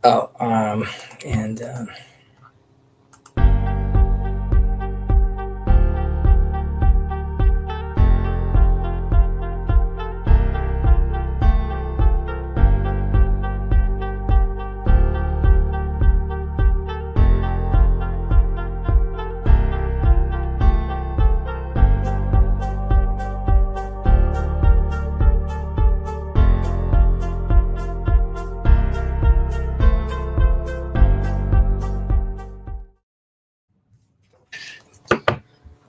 Oh, and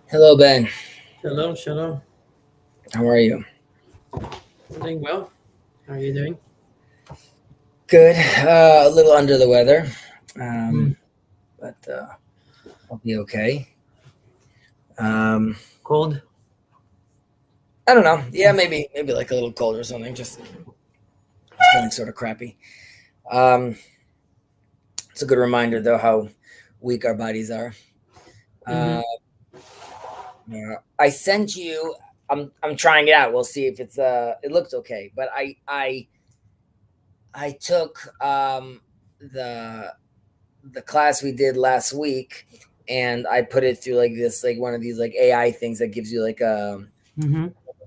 hello, Ben. Shalom, shalom. How are you? I'm doing well. How are you doing? Good. A little under the weather, but I'll be okay. Cold? I don't know. Yeah, maybe like a little cold or something. Just feeling sort of crappy. It's a good reminder, though, how weak our bodies are. Mm-hmm. I sent you. I'm trying it out. We'll see if it's it looks okay. But I took the class we did last week, and I put it through like this, like one of these like AI things that gives you like a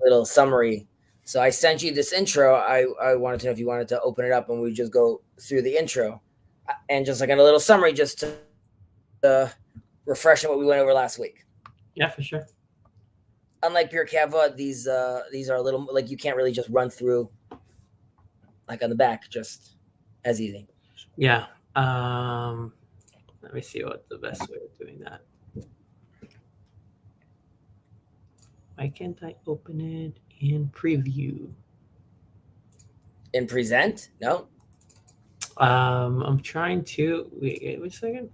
little summary. So I sent you this intro. I wanted to know if you wanted to open it up and we just go through the intro and just like a little summary, just to refresh on what we went over last week. Yeah, for sure. Unlike Pirkei Avot, these are a little like you can't really just run through like on the back just as easy. Yeah. Let me see what the best way of doing that. Why can't I open it in preview? In present? No. I'm trying to wait a second.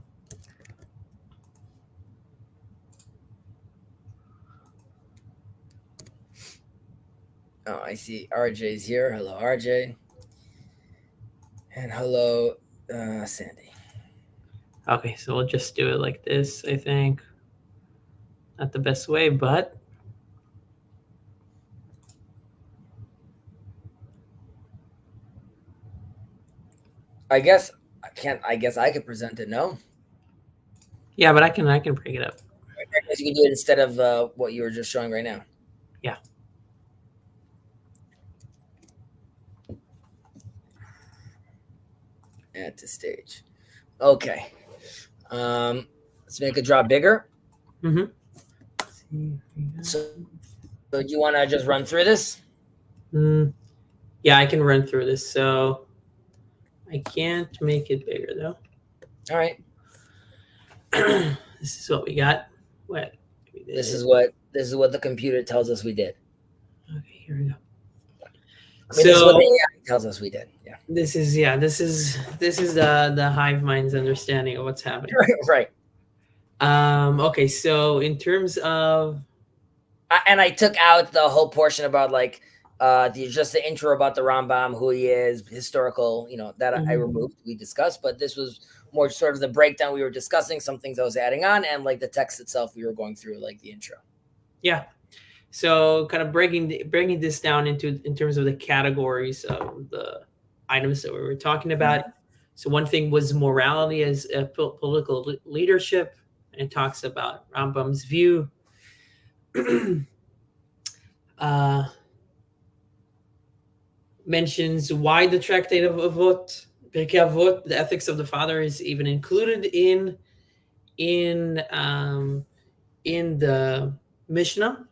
Oh, I see RJ's here. Hello, RJ. And hello, Sandy. Okay, so we'll just do it like this, I think. Not the best way, but I guess I can't. I guess I could present it. No. yeah, but I can break it up. I guess you can do it instead of what you were just showing right now. Yeah. Add to stage. Okay. Let's make it draw bigger. Mm-hmm. So do you want to just run through this? Yeah, I can run through this. So I can't make it bigger though. All right. This is what we got. What? This is what the computer tells us we did. Okay, here we go. I mean, this is what the AI tells us we did. Yeah. This is the hive mind's understanding of what's happening. Right. Okay, so in terms of, and I took out the whole portion about like just the intro about the Rambam, who he is, historical, that I removed. We discussed, but this was more sort of the breakdown we were discussing, some things I was adding on, and like the text itself we were going through, like the intro. Yeah. So kind of breaking this down in terms of the categories of the items that we were talking about. So one thing was morality as a political leadership, and it talks about Rambam's view. Mentions why the tractate of Avot, Pirkei Avot, the ethics of the father, is even included in the Mishnah.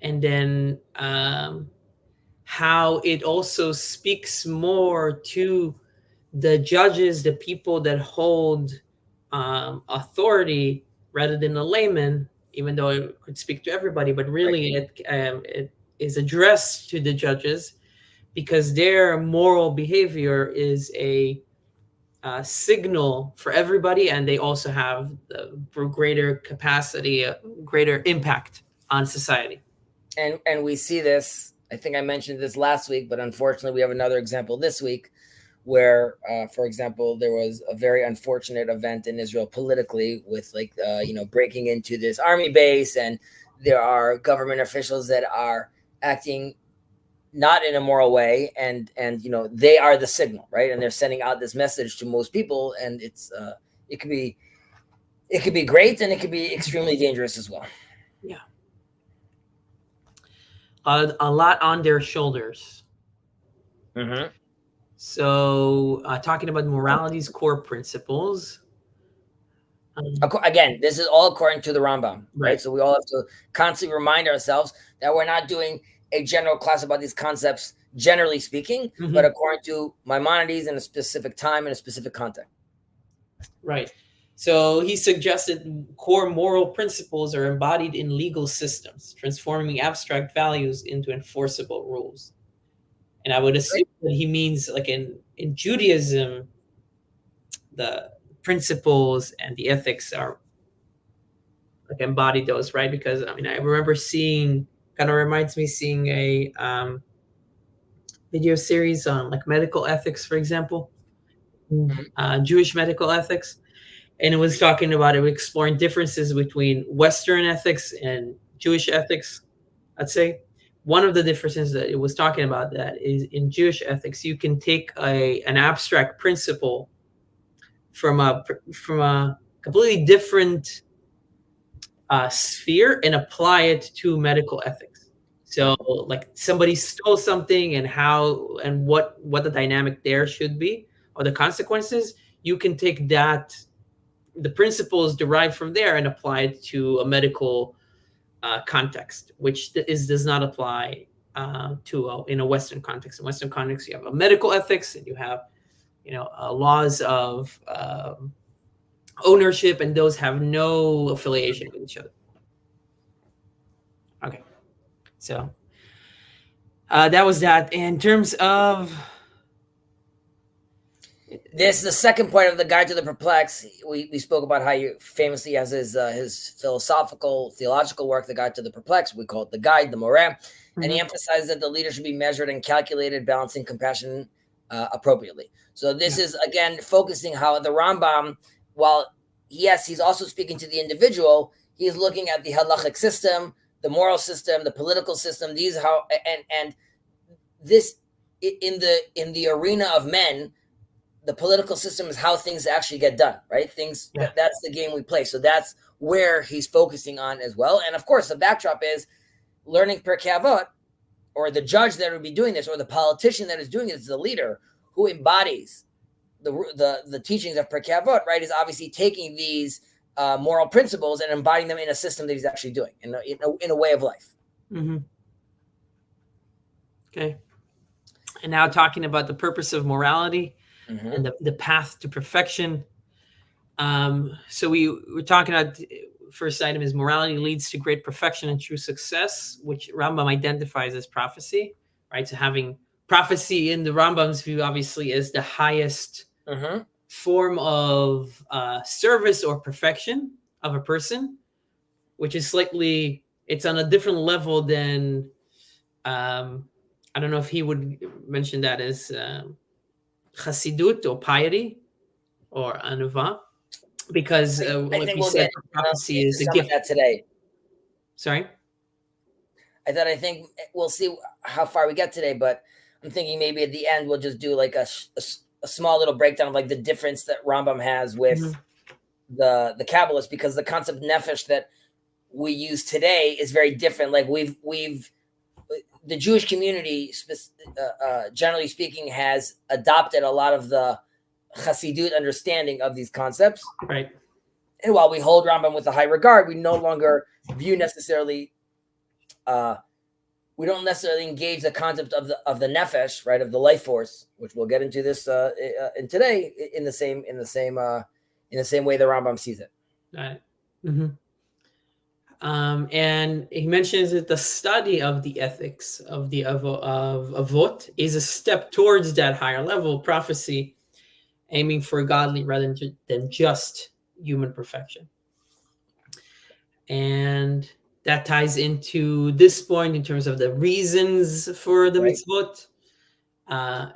And then how it also speaks more to the judges, the people that hold authority, rather than the layman, even though it could speak to everybody, but really it is addressed to the judges because their moral behavior is a signal for everybody, and they also have the greater capacity, greater impact on society. And we see this, I think I mentioned this last week, but unfortunately we have another example this week where, for example, there was a very unfortunate event in Israel politically with breaking into this army base, and there are government officials that are acting not in a moral way, and they are the signal, right? And they're sending out this message to most people, and it's it could be great, and it could be extremely dangerous as well. Yeah. A lot on their shoulders. Mm-hmm. So talking about morality's core principles. Again, this is all according to the Rambam, right? So we all have to constantly remind ourselves that we're not doing a general class about these concepts, generally speaking, but according to Maimonides in a specific time and a specific context. Right. So he suggested core moral principles are embodied in legal systems, transforming abstract values into enforceable rules. And I would assume that he means, like in Judaism, the principles and the ethics are like embodied those, right? Because I mean, I remember seeing a video series on like medical ethics, for example, Jewish medical ethics, and it was talking about exploring differences between Western ethics and Jewish ethics. I'd say one of the differences that it was talking about that is in Jewish ethics, you can take an abstract principle from a completely different sphere and apply it to medical ethics. So like somebody stole something and how and what the dynamic there should be or the consequences, you can take that, the principles derived from there, and apply it to a medical context, which does not apply in a Western context. In Western context, you have a medical ethics and you have laws of ownership, and those have no affiliation with each other. Okay, so that was that. In terms of this, the second point of the Guide to the Perplexed, we spoke about how he famously has his theological work, the Guide to the Perplexed. We call it the Guide, the Moreh, and he emphasizes that the leader should be measured and calculated, balancing compassion appropriately. So this is, again, focusing how the Rambam, while yes, he's also speaking to the individual, he's looking at the halachic system, the moral system, the political system. These how and this in the arena of men, the political system is how things actually get done, right? That's the game we play. So that's where he's focusing on as well. And of course, the backdrop is learning Pirkei Avot, or the judge that would be doing this, or the politician that is doing this, the leader who embodies the teachings of Pirkei Avot, right, is obviously taking these moral principles and embodying them in a system that he's actually doing in a way of life. Mm-hmm. Okay. And now talking about the purpose of morality and the path to perfection. So we're talking about, first item is morality leads to great perfection and true success, which Rambam identifies as prophecy, right? So having prophecy in the Rambam's view obviously is the highest form of service or perfection of a person, which is it's on a different level than, I don't know if he would mention that as chassidut or piety or anuva, because like we said, prophecy is a gift. That today. Sorry? I think we'll see how far we get today, but I'm thinking maybe at the end we'll just do like a small little breakdown of like the difference that Rambam has with the Kabbalists, because the concept nefesh that we use today is very different. Like the Jewish community, generally speaking, has adopted a lot of the Chassidut understanding of these concepts. Right. And while we hold Rambam with a high regard, we no longer view necessarily, we don't necessarily engage the concept of the nefesh, right, of the life force, which we'll get into this in today in the same way the Rambam sees it. Right. Mm-hmm. And he mentions that the study of the ethics of the Avot is a step towards that higher level of prophecy, aiming for godly rather than just human perfection. And that ties into this point in terms of the reasons for the mitzvot,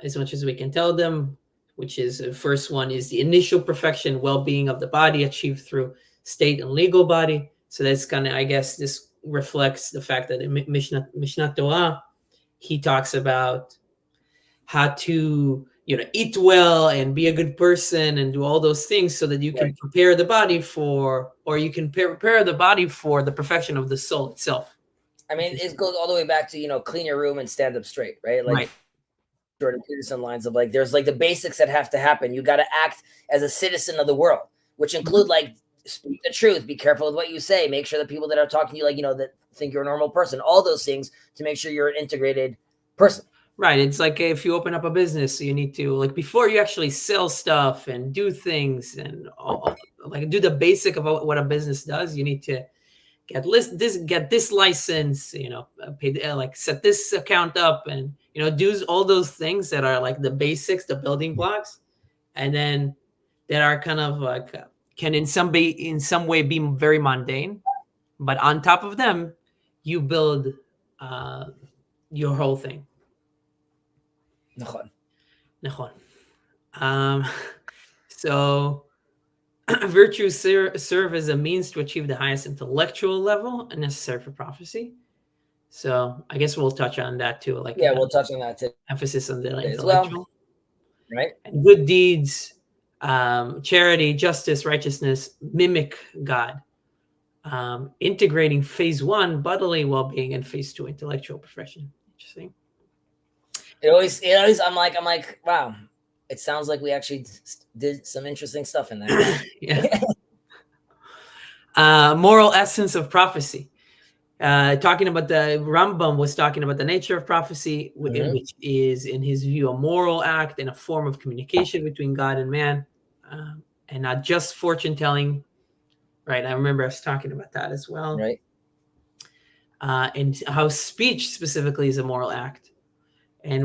as much as we can tell them, which is the first one is the initial perfection, well-being of the body achieved through state and legal body. So that's kind of, I guess, this reflects the fact that in Mishnah Torah, he talks about how to, eat well and be a good person and do all those things so that you can prepare the body for, or you can prepare the body for the perfection of the soul itself. I mean, it goes all the way back to, clean your room and stand up straight, right? Like Jordan Peterson lines of like, there's like the basics that have to happen. You got to act as a citizen of the world, which include like speak the truth, be careful with what you say, make sure that people that are talking to you, like, that think you're a normal person, all those things to make sure you're an integrated person. Right. It's like if you open up a business, you need to, like, before you actually sell stuff and do things and like do the basic of what a business does, you need to get this license, pay like set this account up and, do all those things that are like the basics, the building blocks, and then that are kind of like can in some way be very mundane, but on top of them, you build your whole thing. Nachon. So virtues serve as a means to achieve the highest intellectual level necessary for prophecy. So I guess we'll touch on that too. Like, we'll touch on that too. Emphasis on the intellectual, well, right? And good deeds, charity, justice, righteousness, mimic God. Integrating phase 1, bodily well-being, and phase 2, intellectual perfection. Interesting. It always, I'm like, wow, it sounds like we actually did some interesting stuff in there. Yeah. Moral essence of prophecy. Talking about the Rambam was talking about the nature of prophecy, which is, in his view, a moral act and a form of communication between God and man, and not just fortune telling. Right. I remember us talking about that as well. Right. And how speech specifically is a moral act. And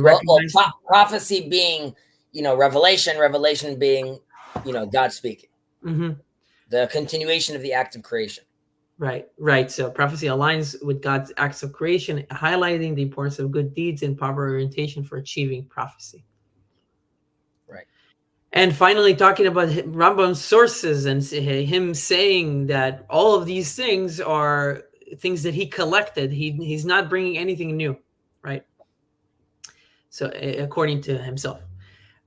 prophecy being, revelation being, God speaking. Mm-hmm. The continuation of the act of creation. Right. So prophecy aligns with God's acts of creation, highlighting the importance of good deeds and proper orientation for achieving prophecy. Right. And finally, talking about Rambam's sources and him saying that all of these things are things that he collected. He's not bringing anything new, right? So according to himself.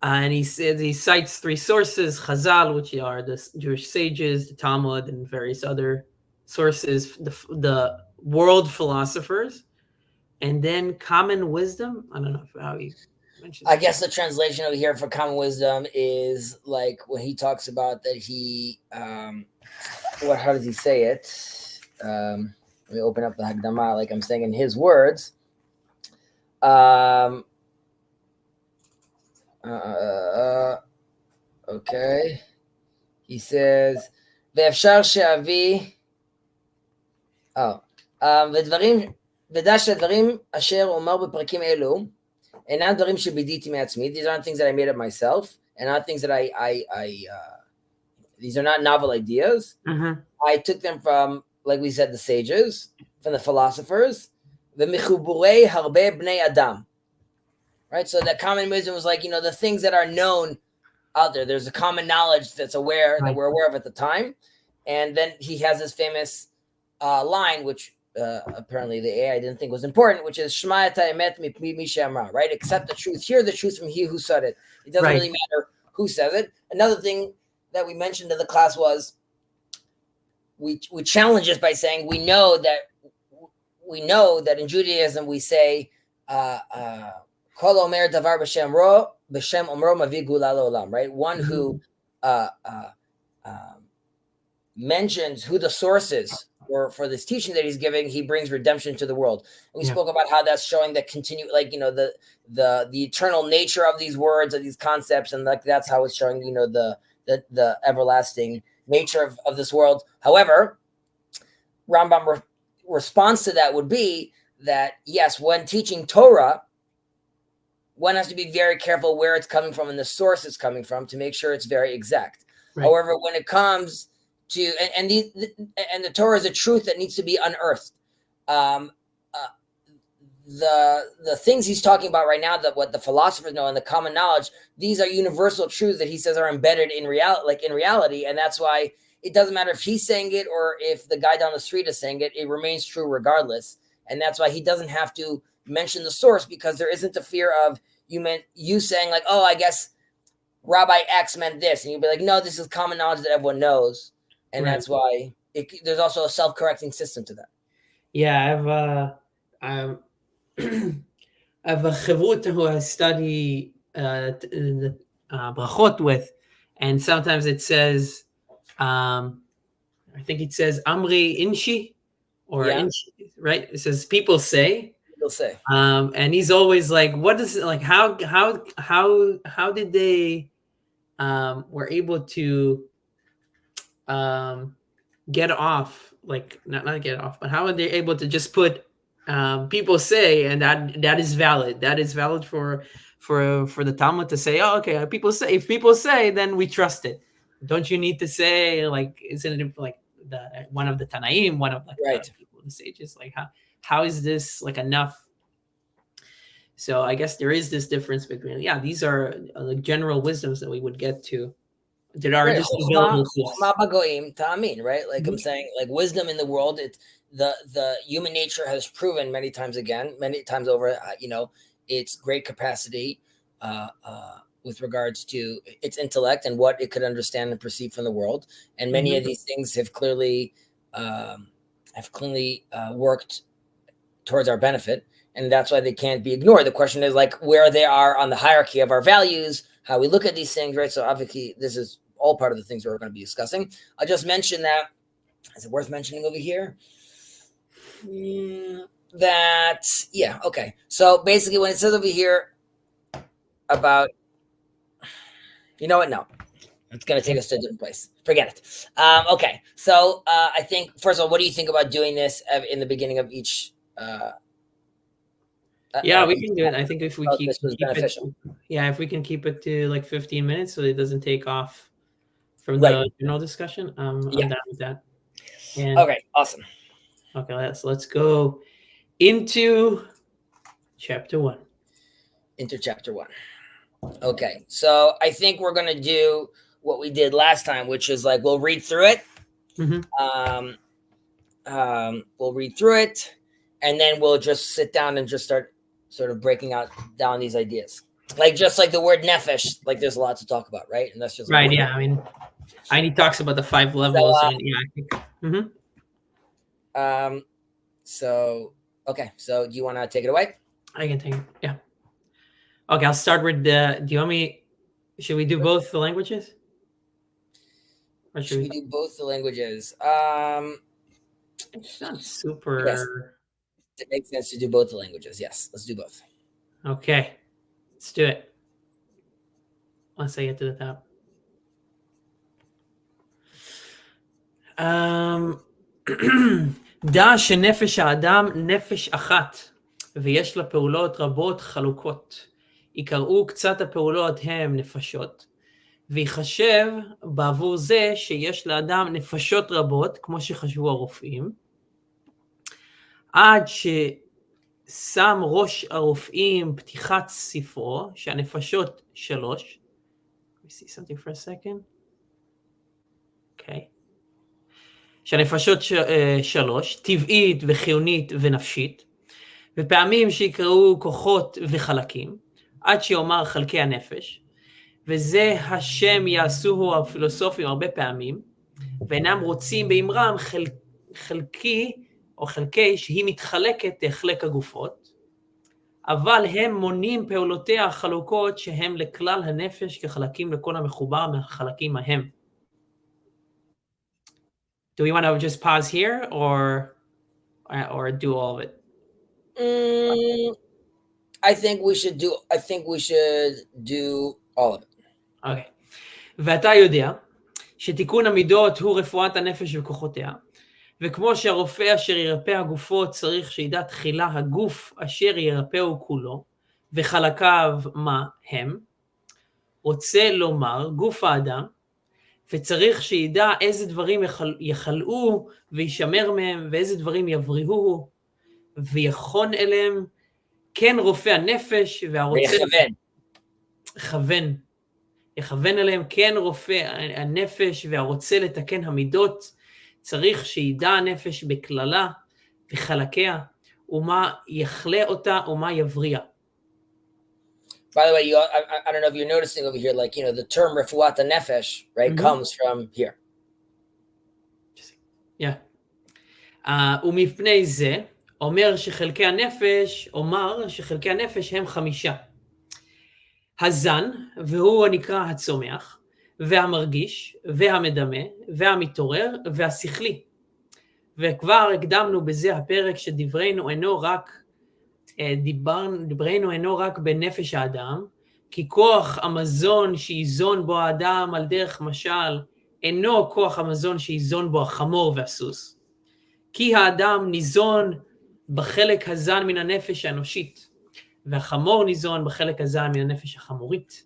And he cites 3 sources: Chazal, which are the Jewish sages, the Talmud, and various other sources, the world philosophers, and then common wisdom. I don't know how he mentions. I guess the translation over here for common wisdom is like when he talks about that he, how does he say it? Let me open up the Hagdama, like I'm saying in his words. Okay. He says, ואפשר שאבי, ודע שהדברים אשר אומר בפרקים אלו, אינם דברים שבדיתי מעצמי. These aren't things that I made up myself, and not things that these are not novel ideas. Mm-hmm. I took them from, like we said, the sages, from the philosophers, ומחובורי הרבה בני אדם. Right, so that common wisdom was like, the things that are known out there. There's a common knowledge that we're aware of at the time. And then he has this famous line, which apparently the AI didn't think was important, which is Shema et haemet mipmi she'amra, right? Accept the truth. Hear the truth from he who said it. It doesn't really matter who says it. Another thing that we mentioned in the class was we challenge this by saying we know that in Judaism we say Kol omer davar b'shem omro mavi gula le'olam, right? One who mentions who the source is for this teaching that he's giving, he brings redemption to the world. And we spoke about how that's showing that the eternal nature of these words, of these concepts, and like that's how it's showing the everlasting nature of this world. However, Rambam response to that would be that yes, when teaching Torah, one has to be very careful where it's coming from and the source it's coming from to make sure it's very exact. Right. However, when it comes to and the Torah is a truth that needs to be unearthed. The things he's talking about right now, that what the philosophers know and the common knowledge, these are universal truths that he says are embedded in reality, and that's why it doesn't matter if he's saying it or if the guy down the street is saying it; it remains true regardless. And that's why he doesn't have to mention the source, because there isn't a fear of you saying like, oh, I guess Rabbi X meant this, and you'd be like, no, this is common knowledge that everyone knows, and Right. that's why there's also a self-correcting system to that. Yeah, I have a chavut who I study the brachot with, and sometimes it says, I think it says Amri Inshi, or Yeah. Inshi, right? It says people say. You'll say. And he's always like, what is it like? How did they were able to get off, like not get off, but how are they able to just put people say, and that is valid. That is valid for the Talmud to say, oh, okay, people say, if people say, then we trust it. Don't you need to say, like, isn't it like one of the Tanaim, one of like the people, the sages, like how is this like enough? So I guess there is this difference between, these are like general wisdoms that we would get to that are just available to us. Right? Like I'm saying, like wisdom in the world, the human nature has proven many times over, its great capacity with regards to its intellect and what it could understand and perceive from the world. And many of these things have clearly worked towards our benefit. And that's why they can't be ignored. The question is like where they are on the hierarchy of our values, how we look at these things, right? So obviously this is all part of the things we're going to be discussing. I'll just mention that, is it worth mentioning over here? Okay. So basically when it says over here about, you know what? No, it's going to take us to a different place. Forget it. Okay. So I think, first of all, what do you think about doing this in the beginning of each we can do it. I think if we keep it, if we can keep it to like 15 minutes so it doesn't take off from the general discussion, I'm down with that. And, okay, awesome. Okay, let's go into chapter 1. Into chapter 1. Okay, so I think we're going to do what we did last time, which is like we'll read through it. We'll read through it, and then we'll just sit down and just start sort of breaking down these ideas. Like just like the word nefesh, like there's a lot to talk about, right? And that's just right. Yeah, I mean, he talks about the 5 levels. I think. So okay. So do you want to take it away? I can take it. Yeah. Okay, I'll start with do you want me? Should we do both the languages? Or should we do both the languages? It's not super. Yes. It makes sense to do both the languages. Yes, let's do both. Okay, let's do it. Once I get to the top. דע שנפש האדם נפש אחת, ויש לה פעולות רבות חלוקות. יקראו קצת הפעולות הם נפשות, ויחשב בעבור זה שיש לאדם נפשות רבות, כמו שחשבו הרופאים, עד ששם ראש הרופאים פתיחת ספרו, שהנפשות 3. Let me see something for a second. Okay. שהנפשות 3, טבעית וחיונית ונפשית, ופעמים שיקראו כוחות וחלקים, עד שיאמר חלקי הנפש, וזה השם יעשוהו הפילוסופים הרבה פעמים, ואינם רוצים באמרם חלקי או חלקי שהיא מתחלקת תחלק הגופות, אבל הם מונים פעולותיה החלוקות שהם לכלל הנפש כחלקים לכל המחובר מהחלקים ההם. Do we want to just pause here or do all of it? I think we should do all of it. Okay. ואתה יודע שתיקון המידות הוא רפואת הנפש וכוחותיה, וכמו שהרופא אשר ירפא הגופות צריך שידע תחילה הגוף אשר ירפאו כולו, וחלקיו מה הם, רוצה לומר גוף האדם, וצריך שידע איזה דברים יחלאו וישמר מהם, ואיזה דברים יבריאו ויכון אליהם, כן רופא הנפש והרוצה... יכוון אליהם, כן רופא הנפש והרוצה לתקן המידות, צריך שידע הנפש בכללה וחלקיה, ומה יחלה אותה ומה יבריע. By the way, I don't know if you're noticing over here, like, the term refuat nefesh, right, comes from here. Yeah. ומפני זה, אומר שחלקי הנפש הם 5. הזן, והוא הנקרא הצומח, והמרגיש, והמדמה, והמתעורר, והשכלי. וכבר הקדמנו בזה הפרק שדברנו אינו רק בנפש האדם, כי כוח המזון שיזון בו האדם על דרך משל, אינו כוח המזון שיזון בו החמור והסוס. כי האדם ניזון בחלק הזן מן הנפש האנושית, והחמור ניזון בחלק הזן מן הנפש החמורית,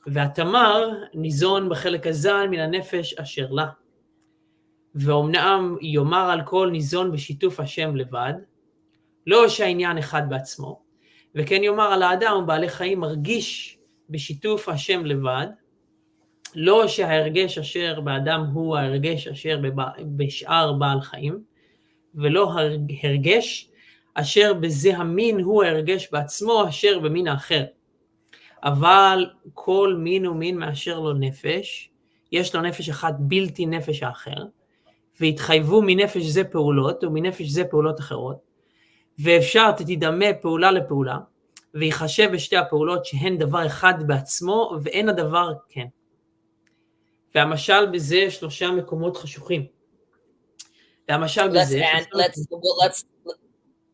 והתמר ניזון בחלק הזן מן הנפש אשר לה. ואומנם יאמר על כל ניזון בשיתוף השם לבד, לא שהעניין אחד בעצמו, וכן יאמר על האדם ובעלי חיים מרגיש בשיתוף השם לבד, לא שההרגש אשר באדם הוא ההרגש אשר בשאר בעל חיים, ולא הרגש אשר בזה המין הוא ההרגש בעצמו אשר במין האחר. אבל כל מין ומין מאשר לו נפש, יש לו נפש אחד בלתי נפש האחר, והתחייבו מנפש זה פעולות ומנפש זה פעולות אחרות, ואפשר תדמה פעולה לפעולה, ויחשב בשתי הפעולות שהן דבר אחד בעצמו ואין הדבר כן. והמשל בזה 3 מקומות חשוכים. והמשל בזה...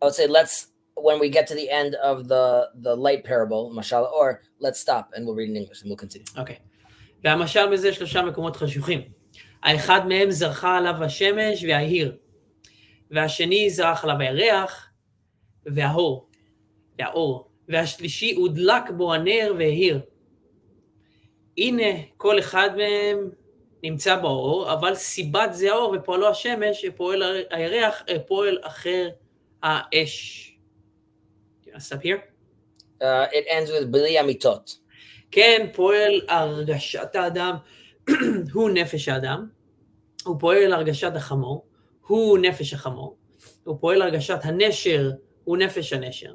Let's when we get to the end of the light parable, mashal, or let's stop and we'll read in English and we'll continue. Okay. והמשל בזה 3 מקומות חשוכים. האחד מהם זרחה עליו השמש וההיר, והשני זרח עליו הירח והאור, והשלישי הודלק בו הנר וההיר. הנה כל אחד מהם נמצא באור, אבל סיבת זה האור ופועלו השמש, פועל הירח, פועל אחר האש. Do you want to stop here? It ends with בלי אמיתות. כן, פועל הרגשת האדם, הוא נפש האדם, הוא פועל הרגשת החמור, הוא נפש החמור, הוא פועל הרגשת הנשר, הוא נפש הנשר,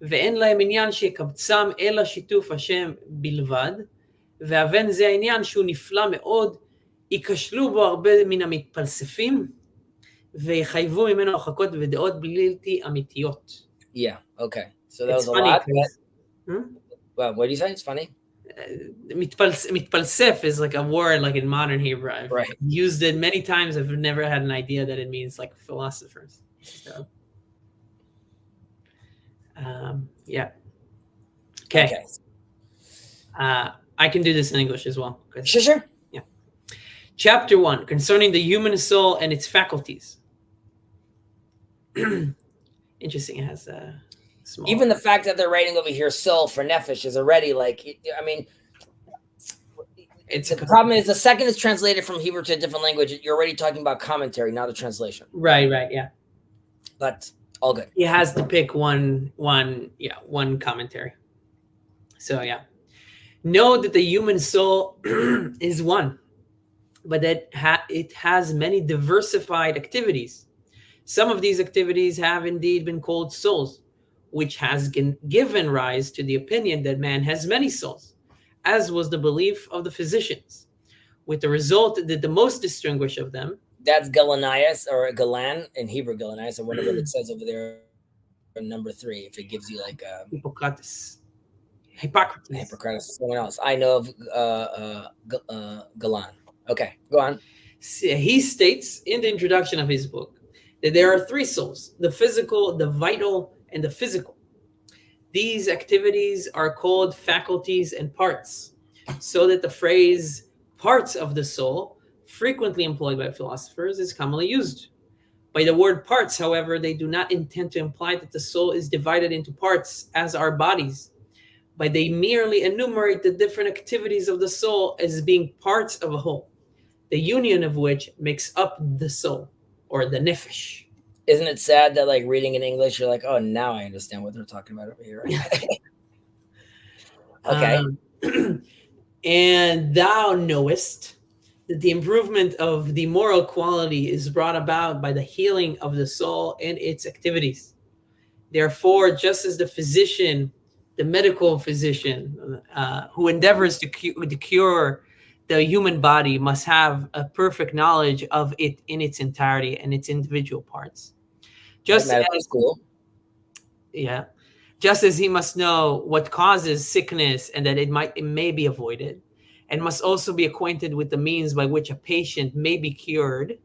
ואין להם עניין שיקבצם אלא שיתוף השם בלבד, והבן זה העניין שהוא נפלא מאוד, ייכשלו בו הרבה מן המתפלספים, ויחייבו ממנו הוכחות ודעות בלתי אמיתיות. Yeah, okay. So that was a lot. Well, what do you say? It's funny? Mitpalsef is like a word like in modern Hebrew. I've used it many times. I've never had an idea that it means like philosophers. So, yeah. Okay. I can do this in English as well. Sure. Yeah. Chapter 1, concerning the human soul and its faculties. Interesting. It has a small... Even the fact that they're writing over here soul for nefesh is already like, I mean, the problem is the second is translated from Hebrew to a different language. You're already talking about commentary, not a translation. Right, yeah. But all good. He has to pick one commentary. So yeah. Know that the human soul is one, but that it has many diversified activities. Some of these activities have indeed been called souls, which has given rise to the opinion that man has many souls, as was the belief of the physicians, with the result that the most distinguished of them... That's Galanias, or Galan, in Hebrew Galanias, or whatever it says over there, number 3, if it gives you like... Hippocrates, someone else. I know of Galan. Okay, go on. He states in the introduction of his book that there are 3 souls, the physical, the vital, and the physical. These activities are called faculties and parts, so that the phrase parts of the soul, frequently employed by philosophers, is commonly used. By the word parts, however, they do not intend to imply that the soul is divided into parts as are bodies, but they merely enumerate the different activities of the soul as being parts of a whole, the union of which makes up the soul, or the nefesh. Isn't it sad that, like, reading in English, you're like, oh, now I understand what they're talking about over here. Okay. And thou knowest that the improvement of the moral quality is brought about by the healing of the soul and its activities. Therefore, just as the physician, the medical physician who endeavors to cure the human body must have a perfect knowledge of it in its entirety and its individual parts. Just medical as, school. yeah, just as he must know what causes sickness and that it may be avoided, and must also be acquainted with the means by which a patient may be cured,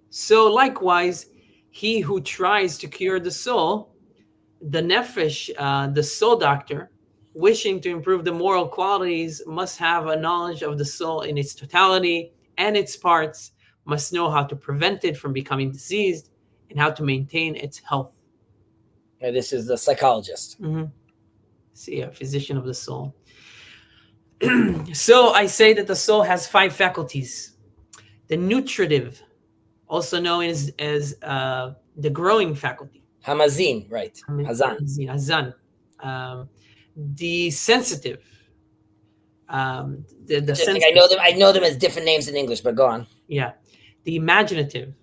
so likewise, he who tries to cure the soul, the nefesh, the soul doctor, wishing to improve the moral qualities, must have a knowledge of the soul in its totality and its parts, must know how to prevent it from becoming diseased and how to maintain its health. This is the psychologist. See, a physician of the soul. So I say that the soul has 5 faculties. The nutritive, also known as the growing faculty. Hamazin, right? Hazan. The sensitive. The sensitive. I know them as different names in English, but go on. Yeah. The imaginative.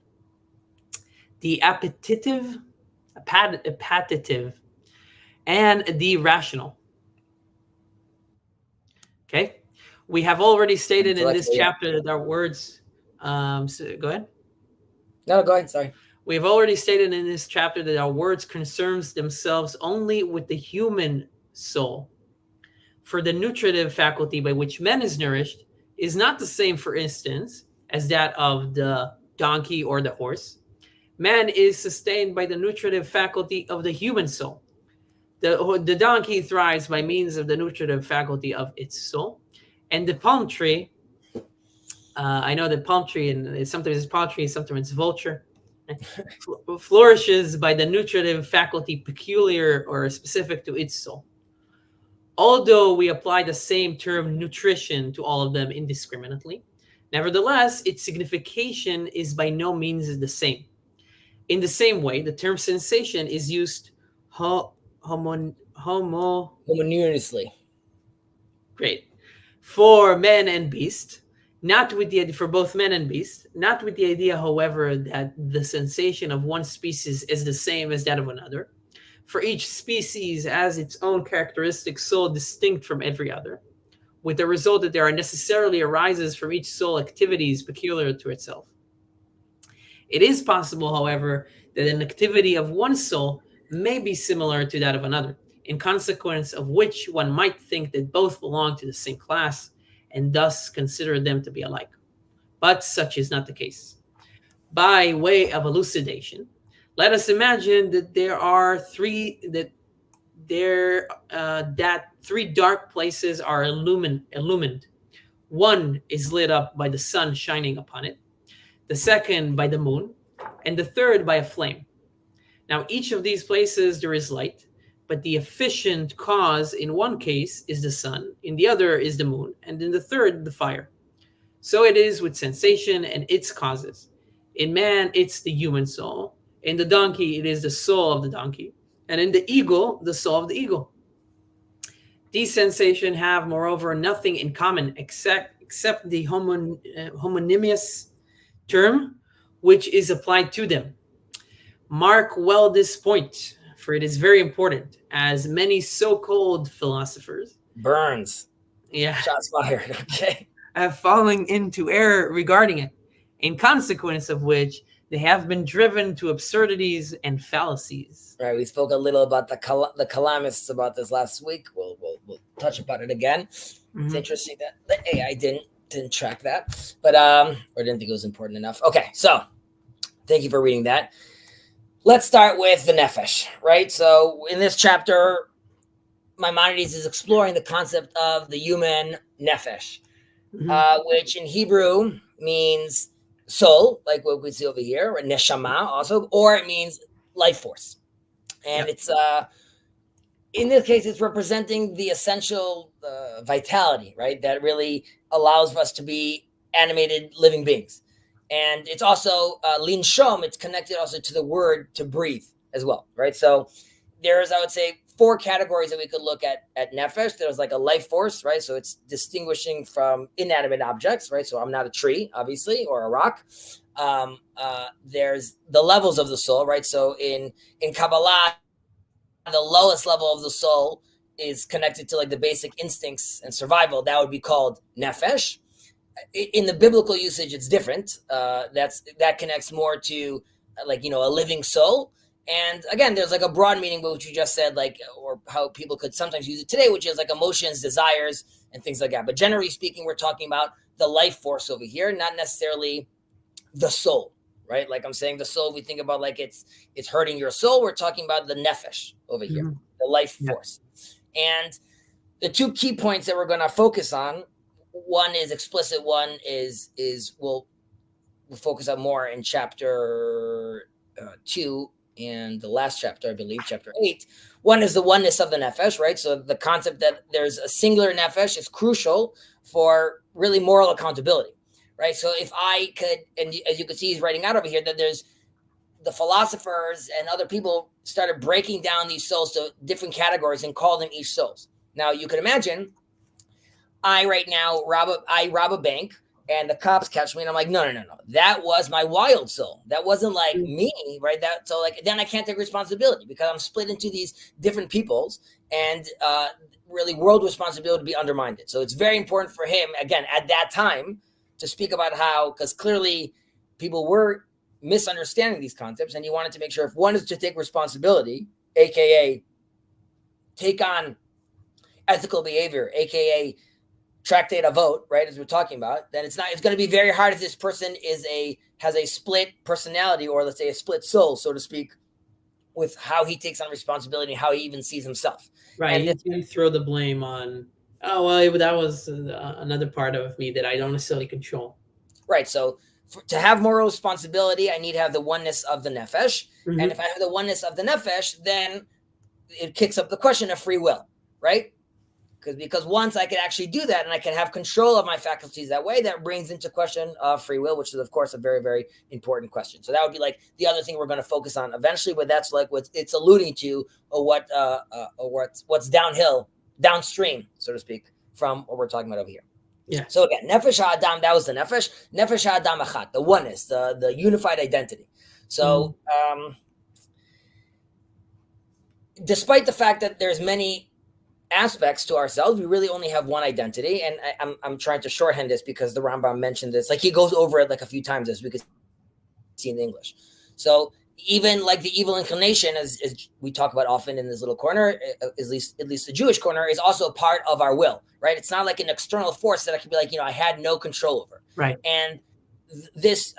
The appetitive, and the rational. Okay. We have already stated in this chapter that our words. So go ahead. No, go ahead. Sorry. We have already stated in this chapter that our words concerns themselves only with the human soul. For the nutritive faculty by which man is nourished is not the same, for instance, as that of the donkey or the horse. Man is sustained by the nutritive faculty of the human soul. The donkey thrives by means of the nutritive faculty of its soul. And the palm tree, I know that palm tree, and sometimes it's palm tree, sometimes it's vulture, flourishes by the nutritive faculty peculiar or specific to its soul. Although we apply the same term nutrition to all of them indiscriminately, nevertheless, its signification is by no means the same. In the same way, the term sensation is used homonymiously. Great. For man and beast, not with the idea, for both men and beast, not with the idea, however, that the sensation of one species is the same as that of another. For each species has its own characteristic soul distinct from every other, with the result that there are necessarily arises from each soul activities peculiar to itself. It is possible, however, that an activity of one soul may be similar to that of another, in consequence of which one might think that both belong to the same class and thus consider them to be alike. But such is not the case. By way of elucidation, let us imagine that that three dark places are illumined. One is lit up by the sun shining upon it, the second by the moon, and the third by a flame. Now, each of these places there is light, but the efficient cause in one case is the sun, in the other is the moon, and in the third, the fire. So it is with sensation and its causes. In man, it's the human soul. In the donkey, it is the soul of the donkey. And in the eagle, the soul of the eagle. These sensations have, moreover, nothing in common except the homonymous term, which is applied to them. Mark well this point, for it is very important, as many so-called philosophers Burns. Yeah. Shots fired. Okay. Have fallen into error regarding it, in consequence of which they have been driven to absurdities and fallacies. Right. We spoke a little about the calamists about this last week. We'll touch about it again. Mm-hmm. It's interesting that the AI didn't track that, but or didn't think it was important enough. Okay, so thank you for reading that. Let's start with the nefesh, right? So in this chapter, Maimonides is exploring the concept of the human nefesh, mm-hmm. Which in Hebrew means soul, like what we see over here, or neshama also, or it means life force. And it's, in this case, it's representing the essential vitality, right? That really allows us to be animated living beings. And it's also linshom. It's connected also to the word to breathe as well, right? So there's, I would say, 4 categories that we could look at nefesh. There's like a life force, right? So it's distinguishing from inanimate objects, right? So I'm not a tree, obviously, or a rock. There's the levels of the soul, right? So in Kabbalah, the lowest level of the soul is connected to like the basic instincts and survival, that would be called nefesh. In the biblical usage, it's different. That connects more to like, a living soul. And again, there's like a broad meaning, which you just said, like, or how people could sometimes use it today, which is like emotions, desires, and things like that. But generally speaking, we're talking about the life force over here, not necessarily the soul, right? Like I'm saying, the soul, we think about like it's hurting your soul. We're talking about the nefesh over here, the life force. And the two key points that we're going to focus on, one is explicit, one is we'll focus on more in chapter 2 and the last chapter, I believe, chapter 8. One is the oneness of the nefesh, right? So the concept that there's a singular nefesh is crucial for really moral accountability, right? So if I could, and as you can see, he's writing out over here that there's the philosophers and other people started breaking down these souls to different categories and call them each souls. Now you can imagine I right now rob a bank and the cops catch me and I'm like, no. That was my wild soul. That wasn't like me, right? So like, then I can't take responsibility because I'm split into these different peoples and really world responsibility to be undermined. So it's very important for him, again, at that time to speak about how, because clearly people were misunderstanding these concepts and he wanted to make sure if one is to take responsibility, AKA take on ethical behavior, AKA Pirkei Avot, right, as we're talking about, then it's going to be very hard if this person has a split personality or let's say a split soul, so to speak, with how he takes on responsibility and how he even sees himself. Right. And you can throw the blame on, oh, well, that was another part of me that I don't necessarily control. Right. So to have moral responsibility, I need to have the oneness of the nefesh. And if I have the oneness of the nefesh, then it kicks up the question of free will, right? Because once I can actually do that and I can have control of my faculties that way, that brings into question free will, which is, of course, a very, very important question. So that would be like the other thing we're going to focus on eventually, but that's like what it's alluding to or what's downstream, so to speak, from what we're talking about over here. Yeah. So again, nefesh ha'adam, that was the nefesh ha'adam achat, the oneness, the unified identity. So despite the fact that there's many aspects to ourselves, we really only have one identity. And I'm trying to shorthand this because the Rambam mentioned this. Like he goes over it like a few times as we could see in the English. So even like the evil inclination, as we talk about often in this little corner, at least the Jewish corner, is also a part of our will, right? It's not like an external force that I could be like, I had no control over. Right. And this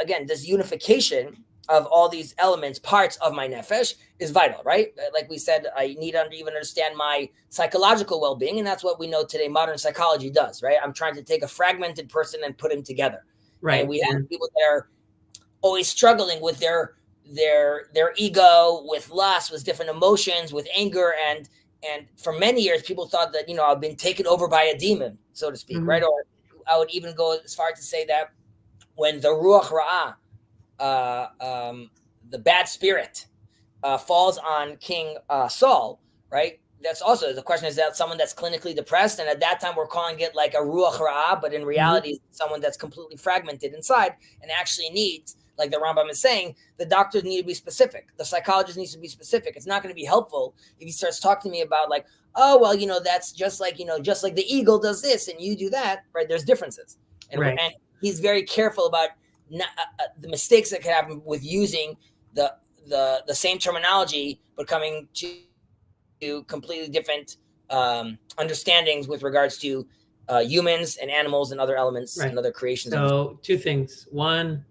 unification of all these elements, parts of my nefesh, is vital, right? Like we said, I need to even understand my psychological well-being, and that's what we know today modern psychology does, right? I'm trying to take a fragmented person and put him together. Right. And we have people that are always struggling with their ego, with lust, with different emotions, with anger, and for many years, people thought that, I've been taken over by a demon, so to speak, right? Or I would even go as far to say that when the Ruach Ra'ah, the bad spirit falls on King Saul, right? That's also the question, is that someone that's clinically depressed? And at that time, we're calling it like a Ruach Ra'ah, but in reality, someone that's completely fragmented inside and actually needs, like the Rambam is saying, the doctors need to be specific. The psychologist needs to be specific. It's not going to be helpful if he starts talking to me about like, oh, well, that's just like the eagle does this and you do that, right? There's differences. And he's very careful about the mistakes that could happen with using the same terminology, but coming to completely different understandings with regards to humans and animals and other elements and other creations. So two things. One,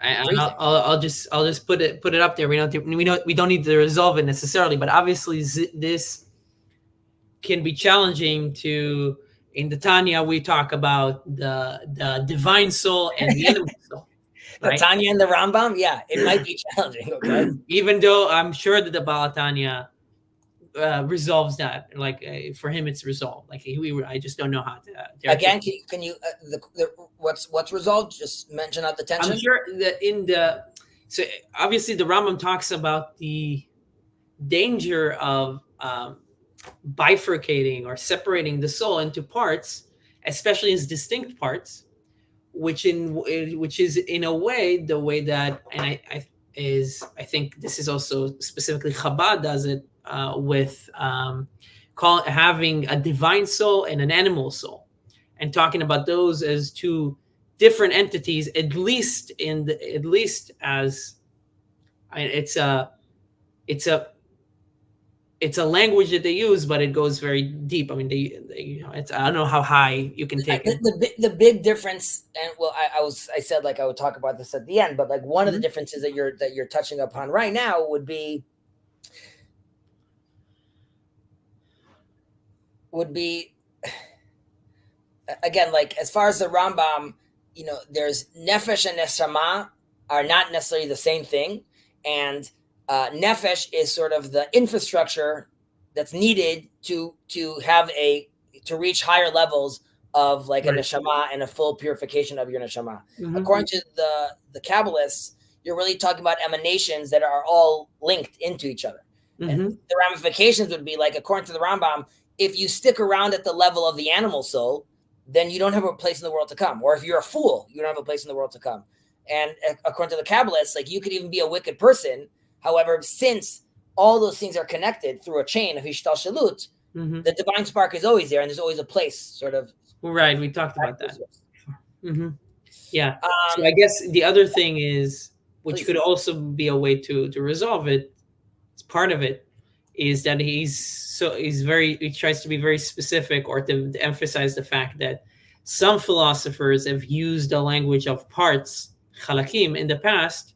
I'll just put it up there. We don't need to resolve it necessarily, but obviously this can be challenging to. In the Tanya, we talk about the divine soul and the animal soul. Right? The Tanya and the Rambam, it might be challenging. Okay, even though I'm sure that the Baal Tanya resolves that. Like for him, it's resolved. Like I just don't know how to. Again, can you what's resolved? Just mention out the tension. I'm sure that so obviously the Rambam talks about the danger of bifurcating or separating the soul into parts, especially as distinct parts, which is in a way the way that, and I think this is also specifically Chabad does it with having a divine soul and an animal soul, and talking about those as two different entities, at least as it's a language that they use, but it goes very deep. I mean, it's, I don't know how high you can take it. The big difference, and well, I said like I would talk about this at the end, but like one of the differences that you're touching upon right now would be again, like as far as the Rambam, there's nefesh and neshama are not necessarily the same thing, and nefesh is sort of the infrastructure that's needed to reach higher levels of like a neshama and a full purification of your neshama. According to the Kabbalists, you're really talking about emanations that are all linked into each other. And the ramifications would be like, according to the Rambam, if you stick around at the level of the animal soul, then you don't have a place in the world to come. Or if you're a fool, you don't have a place in the world to come. And according to the Kabbalists, like you could even be a wicked person. However, since all those things are connected through a chain of ishtalshalut, the divine spark is always there, and there's always a place, sort of. Right, we talked about that. Yeah. So I guess the other thing is, which could also be a way to resolve it, part of it, is that he tries to be very specific, or to emphasize the fact that some philosophers have used the language of parts, chalakim, in the past,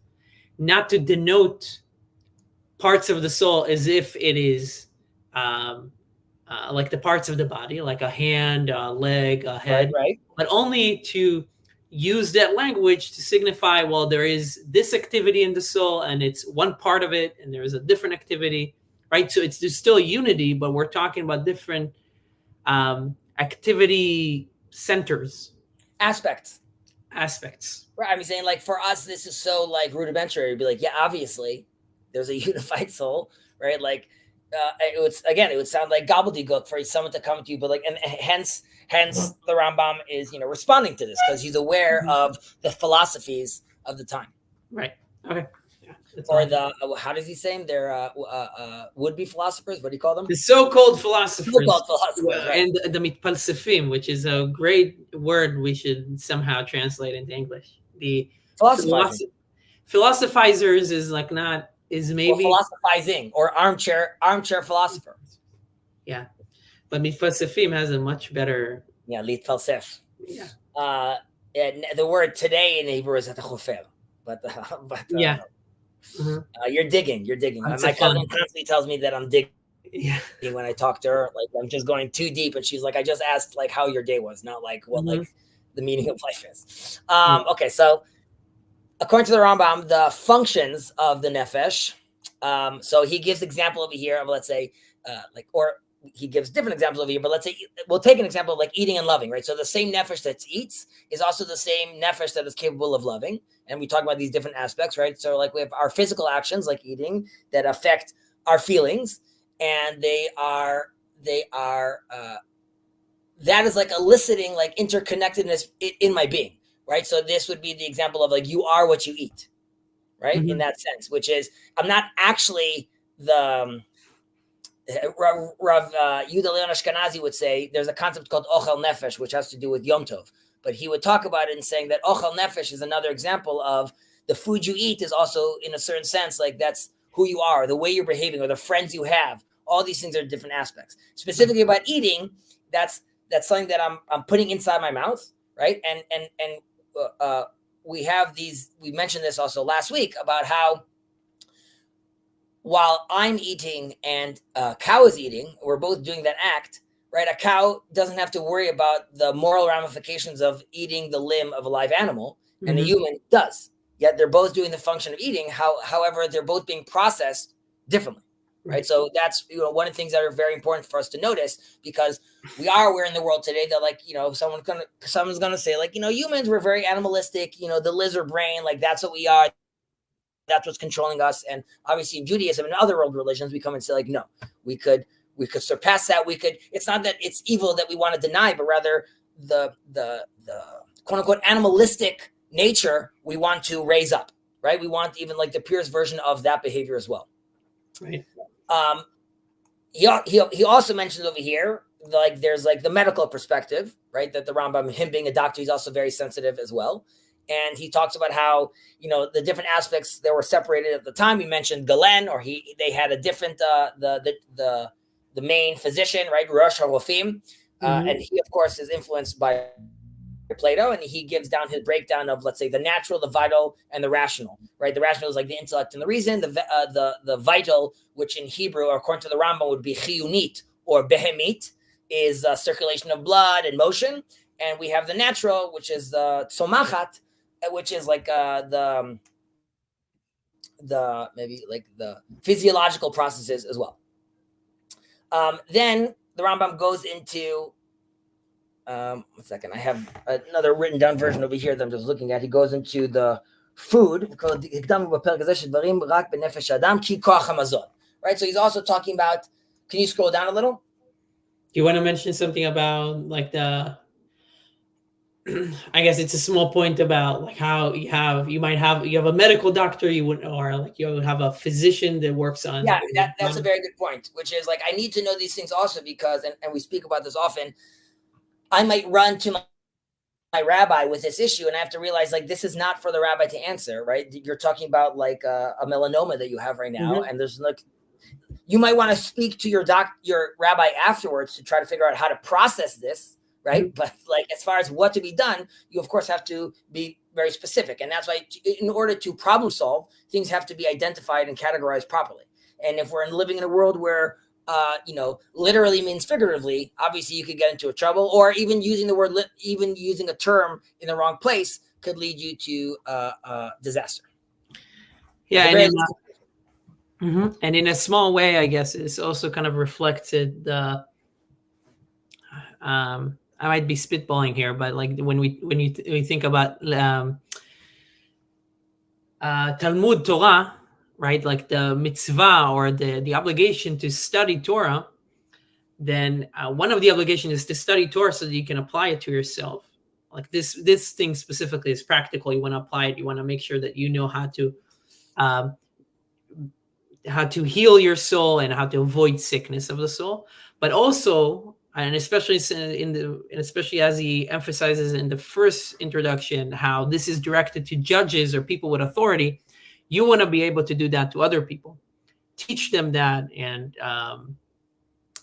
not to denote parts of the soul as if it is like the parts of the body, like a hand, a leg, a head, but only to use that language to signify, well, there is this activity in the soul, and it's one part of it, and there is a different activity, right? So there's still unity, but we're talking about different activity centers. Aspects. Right. I mean, saying like for us, this is so like rudimentary. It'd be like, yeah, obviously there's a unified soul, right? Like it would sound like gobbledygook for someone to come to you, but like, and hence the Rambam is, responding to this because he's aware of the philosophies of the time. Right. Okay. Or how does he say them? They're would-be philosophers. What do you call them? The so-called philosophers. Right. And the mitpalsefim, which is a great word we should somehow translate into English. The philosophizers is like not, is maybe... Or philosophizing, or armchair philosopher. Yeah. But mitpalsefim has a much better... Yeah, litfalsef. Yeah. The word today in Hebrew is atachofel. But yeah. You're digging. My cousin constantly tells me that I'm digging when I talk to her. Like I'm just going too deep, and she's like, I just asked like how your day was, not like what like the meaning of life is. Okay, so according to the Rambam, the functions of the nefesh. So he gives example over here of, let's say, he gives different examples over here, but let's say we'll take an example of like eating and loving, right? So the same nefesh that eats is also the same nefesh that is capable of loving. And we talk about these different aspects, right? So like we have our physical actions like eating that affect our feelings, and that is like eliciting like interconnectedness in my being, right? So this would be the example of like you are what you eat, right? In that sense, which is I'm not actually the... Rav Yehuda Leon Ashkenazi would say there's a concept called ochel nefesh, which has to do with Yom Tov. But he would talk about it in saying that ochel nefesh is another example of the food you eat is also, in a certain sense, like that's who you are, the way you're behaving, or the friends you have. All these things are different aspects. Specifically about eating, that's something that I'm putting inside my mouth, right? And we have these. We mentioned this also last week about how, while I'm eating and a cow is eating, we're both doing that act, right? A cow doesn't have to worry about the moral ramifications of eating the limb of a live animal, and a human does. Yet they're both doing the function of eating. However, they're both being processed differently, right? So that's one of the things that are very important for us to notice, because we're in the world today that like someone's gonna say like humans, we're very animalistic, the lizard brain, like that's what we are. That's what's controlling us. And obviously in Judaism and other world religions, we come and say like, no, we could surpass that. It's not that it's evil that we want to deny, but rather the quote unquote animalistic nature we want to raise up, right? We want even like the purest version of that behavior as well. Right. he also mentions over here, like there's like the medical perspective, right? That the Rambam, him being a doctor, he's also very sensitive as well. And he talks about how, the different aspects that were separated at the time. He mentioned gleaned, or they had a different the main physician, right? Rosh HaRofim. And he, of course, is influenced by Plato, and he gives down his breakdown of, let's say, the natural, the vital, and the rational, right? The rational is like the intellect and the reason. The vital, which in Hebrew, or according to the Rambam, would be chiyunit or behemit, is circulation of blood and motion. And we have the natural, which is the tzomachat, which is like the maybe like the physiological processes as well. Then the Rambam goes into 1 second. I have another written down version over here that I'm just looking at. He goes into the food called, right? So he's also talking about. Can you scroll down a little? Do you want to mention something about like the? I guess it's a small point about like how you have a medical doctor, or like you have a physician that works on. Yeah, that's a very good point. Which is like, I need to know these things also because, and we speak about this often. I might run to my rabbi with this issue, and I have to realize like this is not for the rabbi to answer, right? You're talking about like a melanoma that you have right now, and there's like, you might want to speak to your rabbi afterwards to try to figure out how to process this, right? But like as far as what to be done, you of course have to be very specific, and that's why in order to problem solve, things have to be identified and categorized properly. And if we're living in a world where literally means figuratively, obviously you could get into a trouble, or even using the word, even using a term in the wrong place could lead you to disaster. Yeah. And in a small way, I guess it's also kind of reflected the, I might be spitballing here, but like when we think about Talmud Torah, right? Like the mitzvah or the obligation to study Torah, then one of the obligations is to study Torah so that you can apply it to yourself. Like this thing specifically is practical. You want to apply it. You want to make sure that you know how to heal your soul and how to avoid sickness of the soul. But also, and especially especially as he emphasizes in the first introduction, how this is directed to judges or people with authority. You want to be able to do that to other people, teach them that, and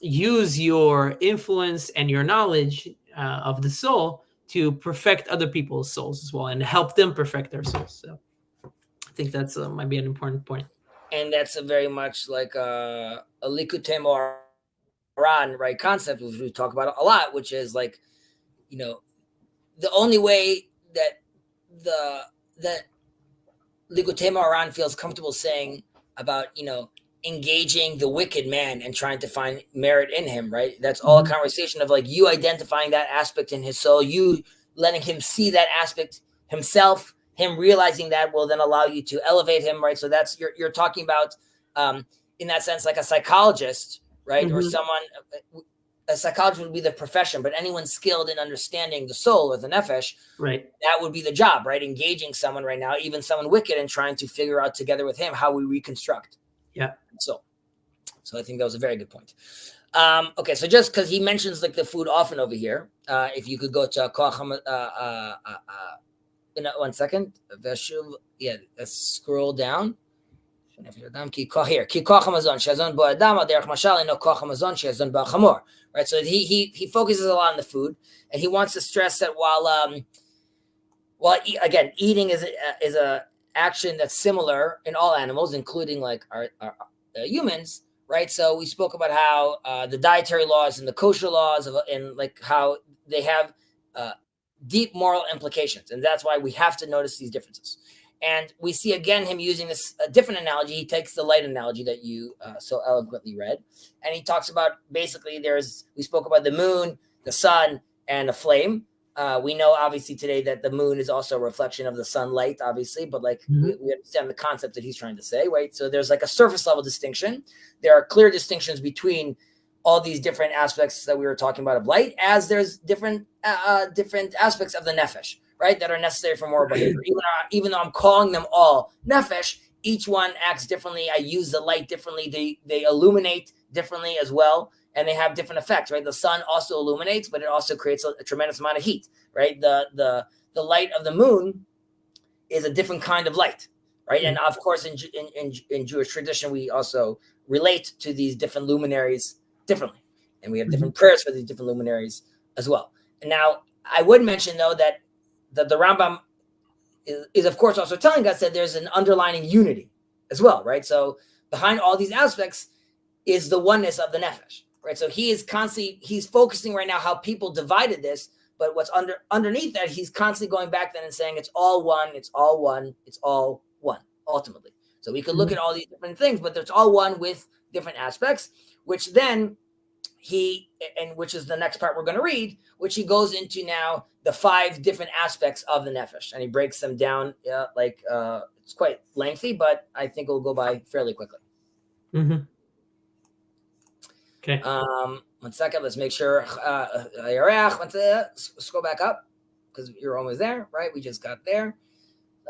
use your influence and your knowledge of the soul to perfect other people's souls as well, and help them perfect their souls. So I think that's might be an important point. And that's a very much like a likutei moharan, right, concept, which we talk about a lot, which is like, the only way that likutei moharan feels comfortable saying about, engaging the wicked man and trying to find merit in him, right? That's all a conversation of like you identifying that aspect in his soul, you letting him see that aspect himself, him realizing that will then allow you to elevate him, right? So that's, you're talking about, in that sense, like a psychologist, right? Or someone, a psychologist would be the profession, but anyone skilled in understanding the soul or the nefesh, right? That would be the job, right? Engaging someone right now, even someone wicked, and trying to figure out together with him how we reconstruct. Yeah. So I think that was a very good point. Okay, so just because he mentions like the food often over here, if you could go to 1 second. Yeah, let's scroll down. Right, so he focuses a lot on the food, and he wants to stress that while again, eating is a action that's similar in all animals, including like our humans, right? So we spoke about how the dietary laws and the kosher laws and like how they have deep moral implications, and that's why we have to notice these differences. And we see again him using this different analogy. He takes the light analogy that you so eloquently read, and he talks about basically we spoke about the moon, the sun, and a flame. We know obviously today that the moon is also a reflection of the sunlight, obviously, but like we understand the concept that he's trying to say, right? So there's like a surface level distinction. There are clear distinctions between all these different aspects that we were talking about of light, as there's different aspects of the nefesh, right, that are necessary for moral behavior. Even though I'm calling them all nefesh, each one acts differently. I use the light differently. They illuminate differently as well, and they have different effects, right? The sun also illuminates, but it also creates a tremendous amount of heat, right? The light of the moon is a different kind of light, right? And of course, in Jewish tradition, we also relate to these different luminaries differently, and we have different prayers for these different luminaries as well. And now, I would mention though that the Rambam is of course also telling us that there's an underlying unity as well, right? So behind all these aspects is the oneness of the nefesh, right? So he's focusing right now how people divided this, but what's underneath that, he's constantly going back then and saying it's all one, it's all one, it's all one, ultimately. So we could look at all these different things, but it's all one with different aspects, which then which is the next part we're going to read, which he goes into now the 5 different aspects of the nefesh, and he breaks them down it's quite lengthy, but I think it'll go by fairly quickly. Okay. 1 second. Let's make sure. Let's go back up because you're almost there, right? We just got there.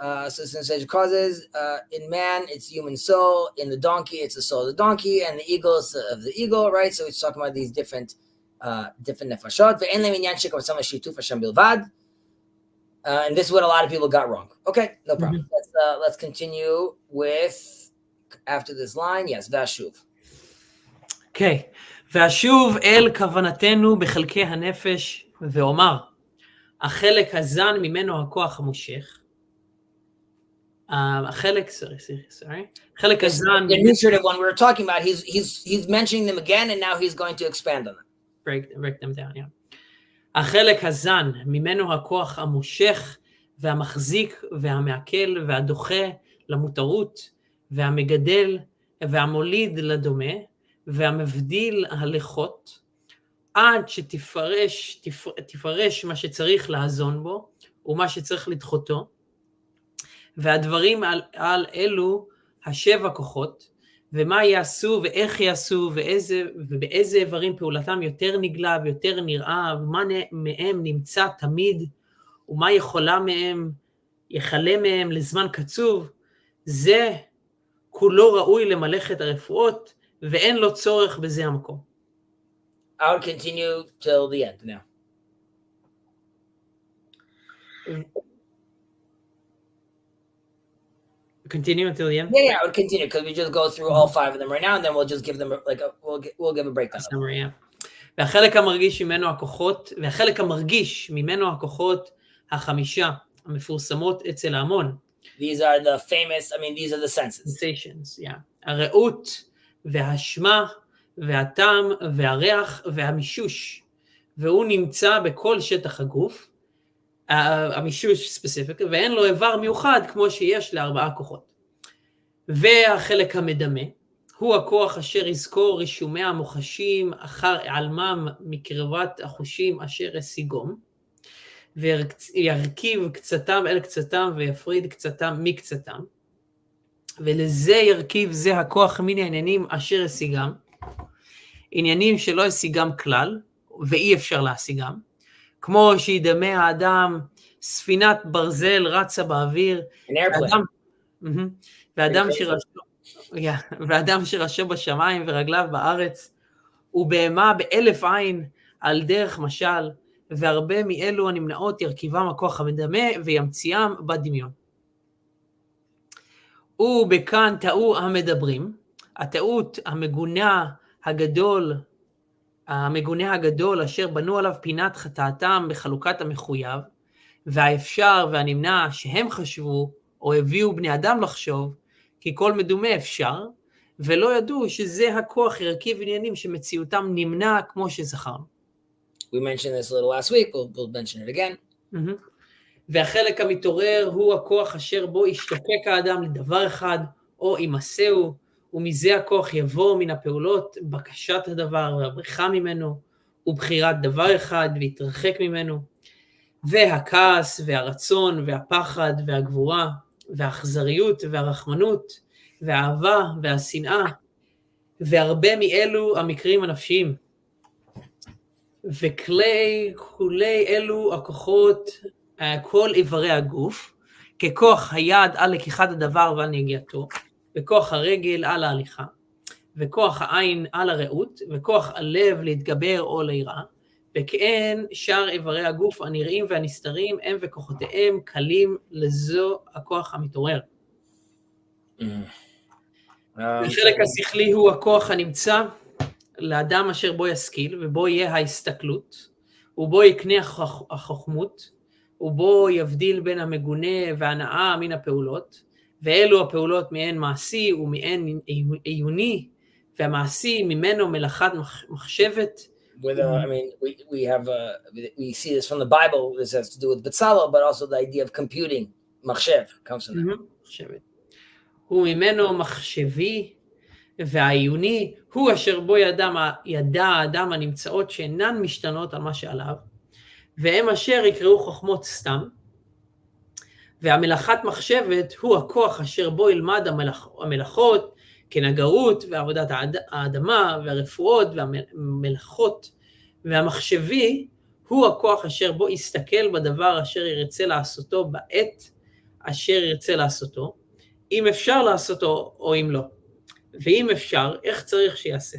So sensation causes in man, it's human soul. In the donkey, it's the soul of the donkey, and the eagle is of the eagle, right? So it's talking about these different nefashot. And this is what a lot of people got wrong. Okay, no problem. Let's continue with after this line. Yes, vashuv. Okay. והשוב אל כוונתנו בחלקי הנפש ואומר, החלק הזן ממנו הכוח המושך, החלק הזן, the nutritive one we were talking about, he's mentioning them again, and now he's going to expand on them. break them down, yeah. החלק הזן ממנו הכוח המושך והמחזיק והמעכל והדוחה למותרות והמגדל והמוליד לדומה והמבדיל הלכות, עד שתפרש מה שצריך להזון בו ומה שצריך לדחותו, והדברים על אלו 7 כוחות, ומה יעשו ואיך יעשו ובאיזה איברים פעולתם יותר נגלה ויותר נראה, ומה מהם נמצא תמיד ומה יכלה מהם לזמן קצוב, זה כולו ראוי למלאכת הרפואות, ואין לו צורך בזה המקום. I'll continue till the end now. Continue until the end? Yeah, I would continue because we just go through all 5 of them right now, and then we'll just give them we'll give a breakdown. Summary, yeah. והחלק המרגיש ממנו הכוחות 5 המפורסמות אצל ההמון. These are the famous, these are the senses. Sensations, yeah. הראות והשמע והטעם והריח והמישוש, והוא נמצא בכל שטח הגוף, המישוש ספציפיק, ואין לו איבר מיוחד כמו שיש ל4 כוחות. והחלק המדמה, הוא הכוח אשר יזכור רישומי המוחשים אחר העלמם מקרבת החושים אשר השיגום, וירכיב קצתם אל קצתם ויפריד קצתם מקצתם, ולזה ירכיב זה הכוח מן העניינים אשר השיגם, עניינים שלא השיגם כלל, ואי אפשר להשיגם, כמו שידמה האדם ספינת ברזל רצה באוויר, ואדם שראשו בשמיים ורגליו בארץ, ובהמה ב1000 עין על דרך משל, והרבה מאלו הנמנעות ירכיבם הכוח המדמה וימציאם בדמיון. ובכאן טעו המדברים, הטעות המגונה הגדול אשר בנו עליו פינת חטאתם בחלוקת המחויב, והאפשר והנמנע שהם חשבו או הביאו בני אדם לחשוב, כי כל מדומה אפשר, ולא ידעו שזה הכוח ירכיב עניינים שמציאותם נמנע כמו שזכרנו. We mentioned this a little last week, we'll mention it again. והחלק המתעורר הוא הכוח אשר בו ישתוקק האדם לדבר אחד, או ימסהו, ומזה הכוח יבוא מן הפעולות, בקשת הדבר והבריחה ממנו, ובחירת דבר אחד והתרחק ממנו, והכעס והרצון והפחד והגבורה, והאכזריות והרחמנות, והאהבה והשנאה, והרבה מאלו המקרים הנפשיים. וכולי אלו הכוחות, כל איברי הגוף, ככוח היד על לקיחת הדבר ועל נגיעתו, וכוח הרגל על ההליכה, וכוח העין על הרעות, וכוח הלב להתגבר או ליראה, וכן שאר איברי הגוף הנראים והנסתרים הם וכוחותיהם קלים לזו הכוח המתעורר. החלק השכלי הוא הכוח הנמצא לאדם אשר בו ישכיל, ובו יהיה ההסתכלות, ובו יקנה החוכמות, ובו יבדיל בין המגונה והנאה מן הפעולות, ואלו הפעולות מעין מעשי ומעין עיוני, והמעשי ממנו מלאכת מחשבת. I mean, we see this from the Bible. This has to do with Betzalel, but also the idea of computing. Machshev comes from that. מחשבת. הוא ממנו מחשבי, והעיוני הוא אשר בו ידע האדם הנמצאות שאינן משתנות על מה שעליו, והם אשר יקראו חוכמות סתם, והמלאכת מחשבת הוא הכוח אשר בו ילמד המלאכות, כנגרות ועבודת האדמה והרפואות והמלאכות, והמחשבי הוא הכוח אשר בו יסתכל בדבר אשר ירצה לעשותו בעת אשר ירצה לעשותו, אם אפשר לעשותו או אם לא, ואם אפשר, איך צריך שיעשה.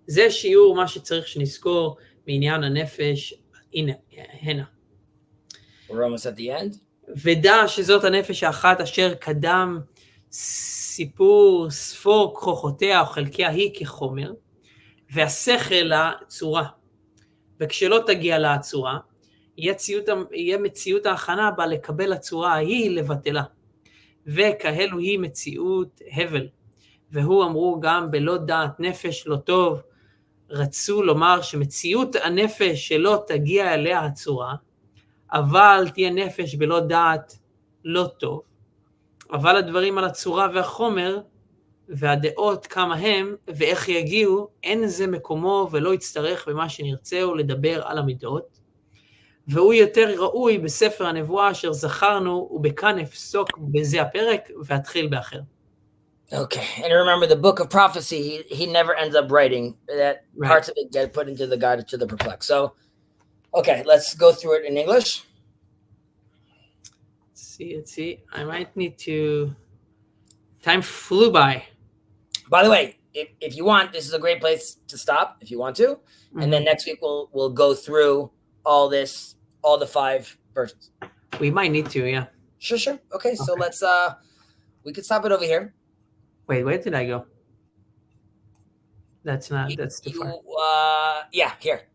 זה שיעור מה שצריך שנזכור מעניין הנפש, הנה, הנה. We're almost at the end. ודע שזאת הנפש האחת אשר קדם סיפור ספור כוחותיה או חלקיה היא כחומר, והשכל לצורה. וכשלא תגיע לצורה, יהיה מציאות ההכנה בה לקבל הצורה ההיא לבטלה. וכהלו היא מציאות הבל. והוא אמרו גם בלא דעת נפש לא טוב, רצו לומר שמציאות הנפש שלא תגיע אליה הצורה, אבל תהיה נפש בלא דעת לא טוב, אבל הדברים על הצורה והחומר והדעות כמה הם ואיך יגיעו, אין זה מקומו ולא יצטרך במה שנרצהו לדבר על המידות, והוא יותר ראוי בספר הנבואה אשר זכרנו, ובכאן אפסוק בזה הפרק ואתחיל באחר. Okay, and remember the book of prophecy, he never ends up writing that. Right. Parts of it get put into the guide to the perplexed. So, okay, let's go through it in English. Let's see. I might need to. Time flew by. By the way, if you want, this is a great place to stop if you want to, and then next week we'll go through all this, all the 5 versions. We might need to, yeah. Sure. Okay, so let's we could stop it over here. Wait, where did I go? That's not. That's too far. Yeah, here.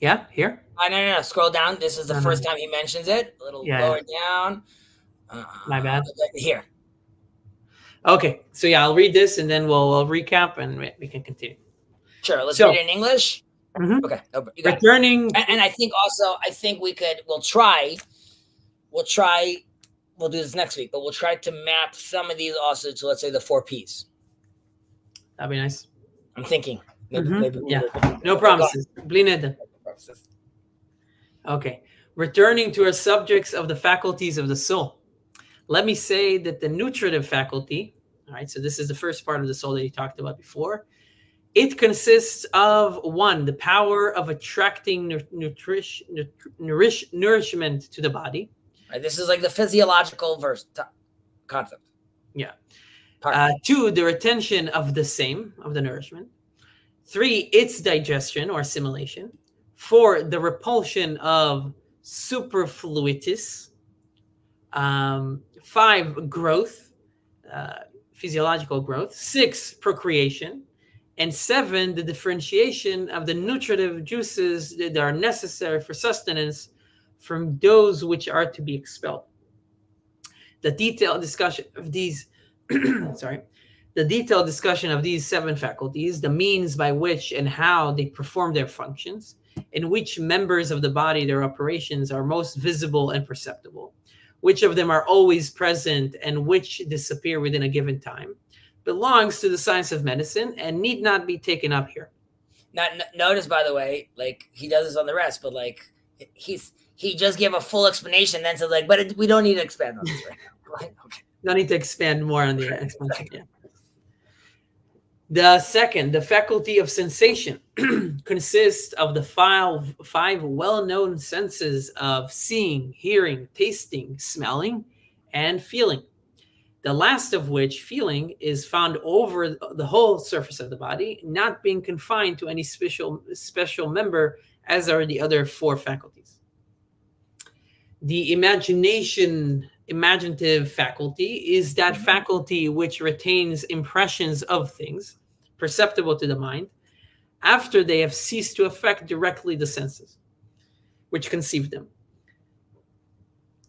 Yeah, here. No. Scroll down. This is the first time he mentions it. A little lower down. My bad. Here. Okay, so yeah, I'll read this and then we'll recap and we can continue. Sure. Let's read it in English. Mm-hmm. Okay. Returning, and I think we'll do this next week, but we'll try to map some of these also to, let's say, the 4 Ps. That'd be nice. I'm thinking. Maybe yeah. No promises. Gleaned. Okay. Returning to our subjects of the faculties of the soul. Let me say that the nutritive faculty, all right, so this is the first part of the soul that you talked about before. It consists of 1, the power of attracting nourishment to the body. Right, this is like the physiological concept. Yeah. 2, the retention of the same, of the nourishment. 3, its digestion or assimilation. 4, the repulsion of superfluities. 5, growth, physiological growth. 6, procreation. And 7, the differentiation of the nutritive juices that are necessary for sustenance from those which are to be expelled. The detailed discussion of these, the detailed discussion of these 7 faculties, the means by which and how they perform their functions, in which members of the body their operations are most visible and perceptible, which of them are always present and which disappear within a given time, belongs to the science of medicine and need not be taken up here. Notice, by the way, like he does this on the rest, but like he just gave a full explanation, then said like, but we don't need to expand on this right now. Like, okay. Don't need to expand more on the explanation. Yeah. The second, the faculty of sensation, consists of the 5 well-known senses of seeing, hearing, tasting, smelling, and feeling. The last of which, feeling, is found over the whole surface of the body, not being confined to any special member, as are the other four faculties. The imaginative faculty is that faculty which retains impressions of things perceptible to the mind after they have ceased to affect directly the senses which conceive them.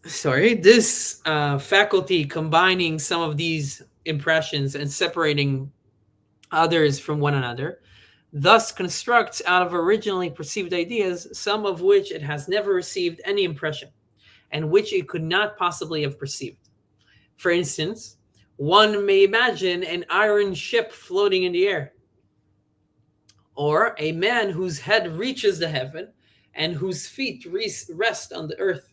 This faculty, combining some of these impressions and separating others from one another, thus constructs out of originally perceived ideas some of which it has never received any impression, and which it could not possibly have perceived. For instance, one may imagine an iron ship floating in the air, or a man whose head reaches the heaven and whose feet rest on the earth,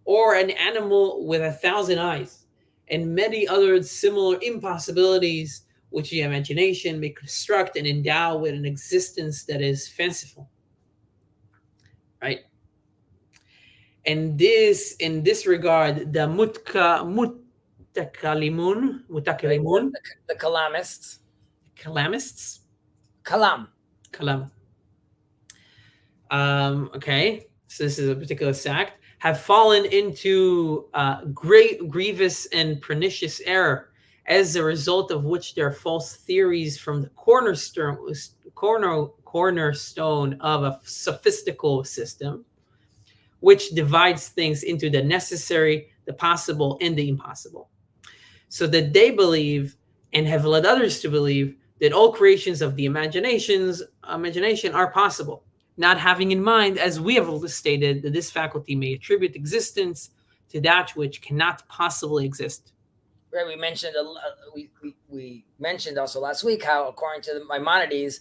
or an animal with 1,000 eyes, and many other similar impossibilities which the imagination may construct and endow with an existence that is fanciful. Right? And in this regard, the mutakalimun, the kalamists, kalam. Okay, so this is a particular sect, have fallen into great, grievous, and pernicious error, as a result of which their false theories from the cornerstone of a sophistical system, which divides things into the necessary, the possible, and the impossible, so that they believe and have led others to believe that all creations of the imagination are possible, not having in mind, as we have stated, that this faculty may attribute existence to that which cannot possibly exist. Right. We mentioned we mentioned also last week how, according to the Maimonides,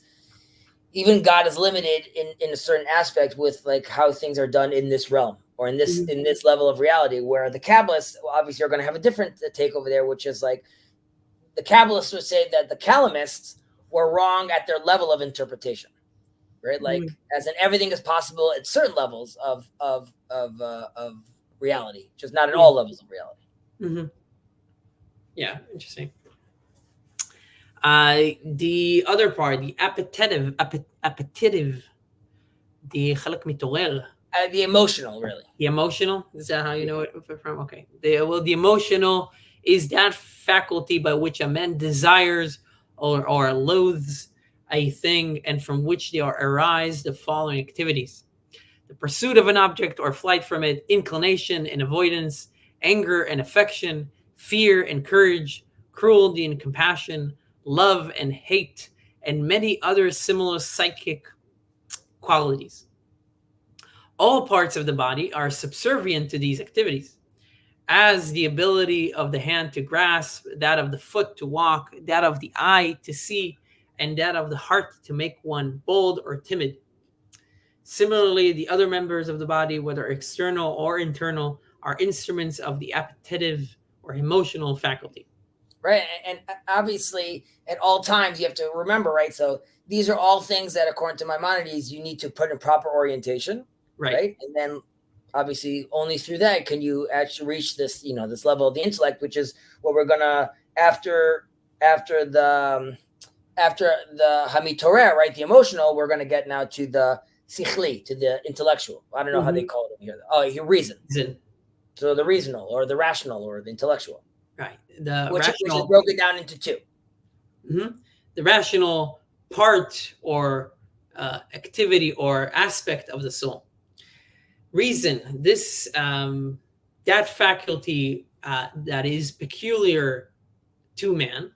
even God is limited in a certain aspect with like how things are done in this realm or in this level of reality, where the Kabbalists obviously are going to have a different take over there, which is like the Kabbalists would say that the Kalamists were wrong at their level of interpretation, right? Like as in everything is possible at certain levels of reality, just not at all levels of reality. Mm-hmm. Yeah, interesting. The other part, the appetitive, the emotional, really. The emotional, is that how you know it from? Okay. The emotional is that faculty by which a man desires or loathes a thing, and from which there arise the following activities: the pursuit of an object or flight from it, inclination and avoidance, anger and affection, fear and courage, cruelty and compassion, love and hate, and many other similar psychic qualities. All parts of the body are subservient to these activities, as the ability of the hand to grasp, that of the foot to walk, that of the eye to see, and that of the heart to make one bold or timid. Similarly, the other members of the body, whether external or internal, are instruments of the appetitive or emotional faculty. Right. And obviously, at all times, you have to remember, right? So these are all things that, according to Maimonides, you need to put in proper orientation. Right. And then obviously only through that can you actually reach this, this level of the intellect, which is what we're going to, after the Hamitoreh, right? The emotional, we're going to get now to the Sichli, to the intellectual. I don't know how they call it here. Oh, reason. So the reasonal or the rational or the intellectual. Right. Which is broken down into two. Mm-hmm. The rational part or activity or aspect of the soul. Reason, this that faculty that is peculiar to man,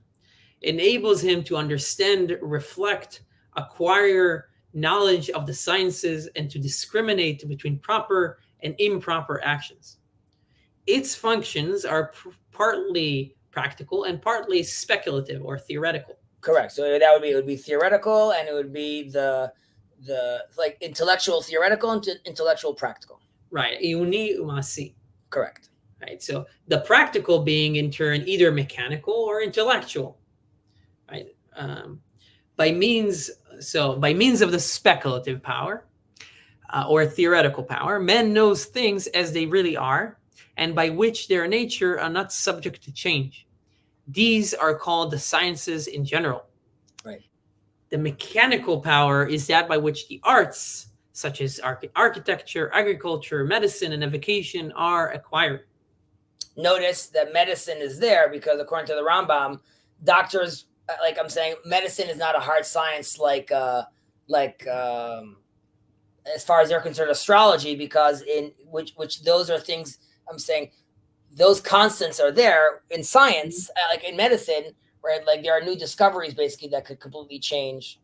enables him to understand, reflect, acquire knowledge of the sciences, and to discriminate between proper and improper actions. Its functions are partly practical and partly speculative or theoretical. Correct. So it would be theoretical, and it would be the like intellectual theoretical and intellectual practical. Right. Iuni umasi. Correct. Right. So the practical being in turn either mechanical or intellectual. Right. By means of the speculative power or theoretical power, man knows things as they really are, and by which their nature are not subject to change, These are called the sciences in general. Right. The mechanical power is that by which the arts, such as architecture, agriculture, medicine, and navigation, are acquired. Notice that medicine is there because, according to the Rambam, doctors, like I'm saying, medicine is not a hard science like as far as they're concerned, astrology, because in which those are things I'm saying, those constants are there in science, like in medicine, right? Like there are new discoveries basically that could completely change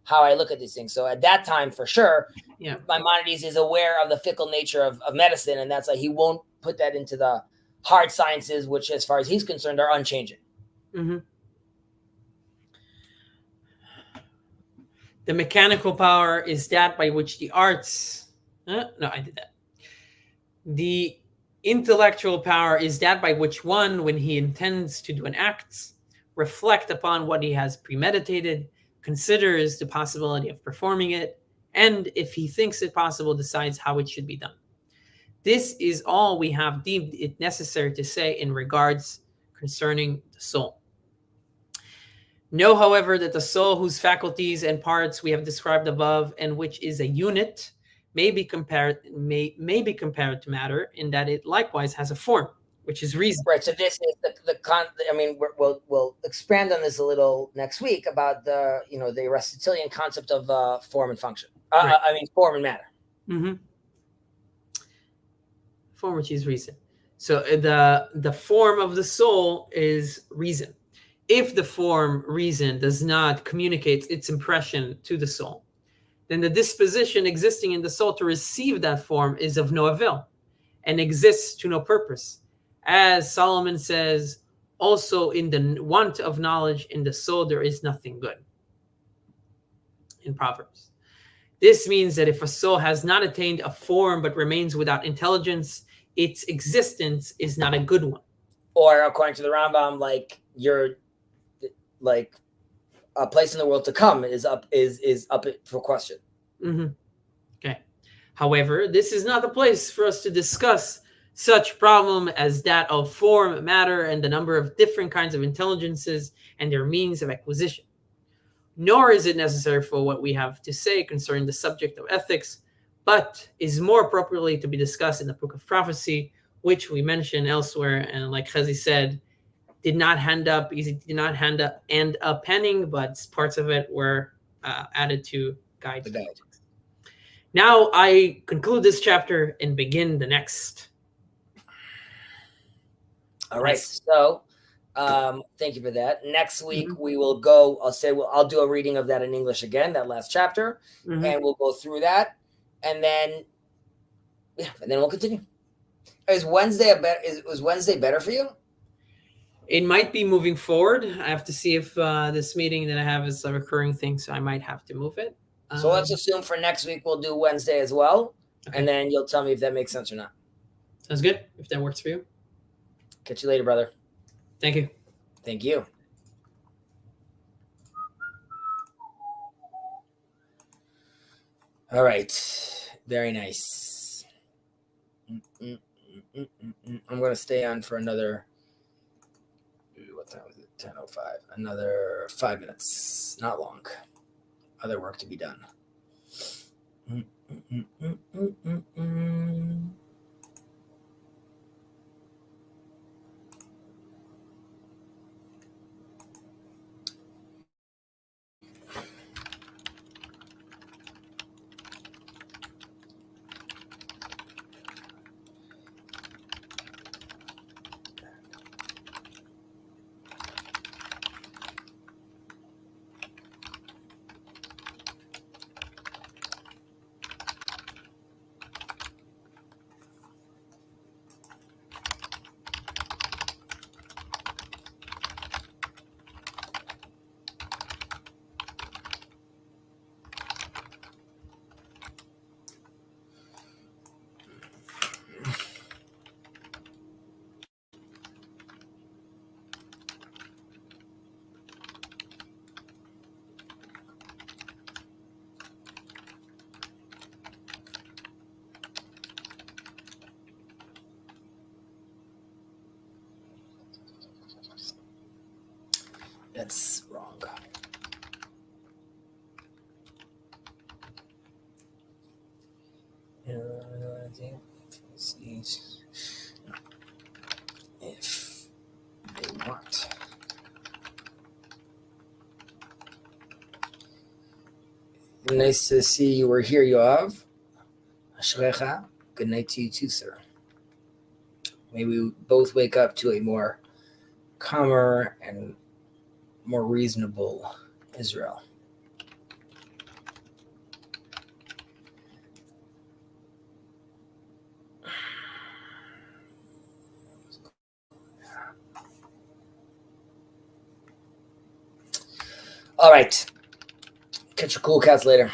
how I look at these things. So at that time, for sure, Maimonides is aware of the fickle nature of medicine, and that's like he won't put that into the hard sciences, which, as far as he's concerned, are unchanging. Mm-hmm. The mechanical power is that by which the arts... The intellectual power is that by which one, when he intends to do an act, reflect upon what he has premeditated, considers the possibility of performing it, and if he thinks it possible, decides how it should be done. This is all we have deemed it necessary to say in regards concerning the soul. Know, however, that the soul, whose faculties and parts we have described above, and which is a unit, may be compared to matter in that it likewise has a form, which is reason. Right. So this is we'll expand on this a little next week about the Aristotelian concept of form and function. Right. Form and matter. Mm-hmm. Form, which is reason. So the form of the soul is reason. If the form reason does not communicate its impression to the soul, then the disposition existing in the soul to receive that form is of no avail and exists to no purpose. As Solomon says, also in the want of knowledge in the soul there is nothing good, in Proverbs. This means that if a soul has not attained a form but remains without intelligence, its existence is not a good one. Or according to the Rambam, a place in the world to come is up for question. Mm-hmm. Okay. However, this is not the place for us to discuss such problem as that of form, matter, and the number of different kinds of intelligences and their means of acquisition. Nor is it necessary for what we have to say concerning the subject of ethics, but is more appropriately to be discussed in the Book of Prophecy, which we mentioned elsewhere, and like Chezi said, did not end up penning, but parts of it were added to guide. Now I conclude this chapter and begin the next. All right. So thank you for that. Next week we will go. I'll do a reading of that in English again, that last chapter, and we'll go through that, and then we'll continue. Was Wednesday better for you? It might be moving forward. I have to see if this meeting that I have is a recurring thing, so I might have to move it. So let's assume for next week we'll do Wednesday as well, and then you'll tell me if that makes sense or not. Sounds good. If that works for you. Catch you later, brother. Thank you. Thank you. All right. Very nice. I'm going to stay on for another... What time was it? 10:05. Another 5 minutes. Not long. Other work to be done. That's wrong. If they want. Nice to see you were here, Yoav. Ashrecha. Good night to you too, sir. May we both wake up to a more calmer and more reasonable Israel. All right. Catch your cool cats later.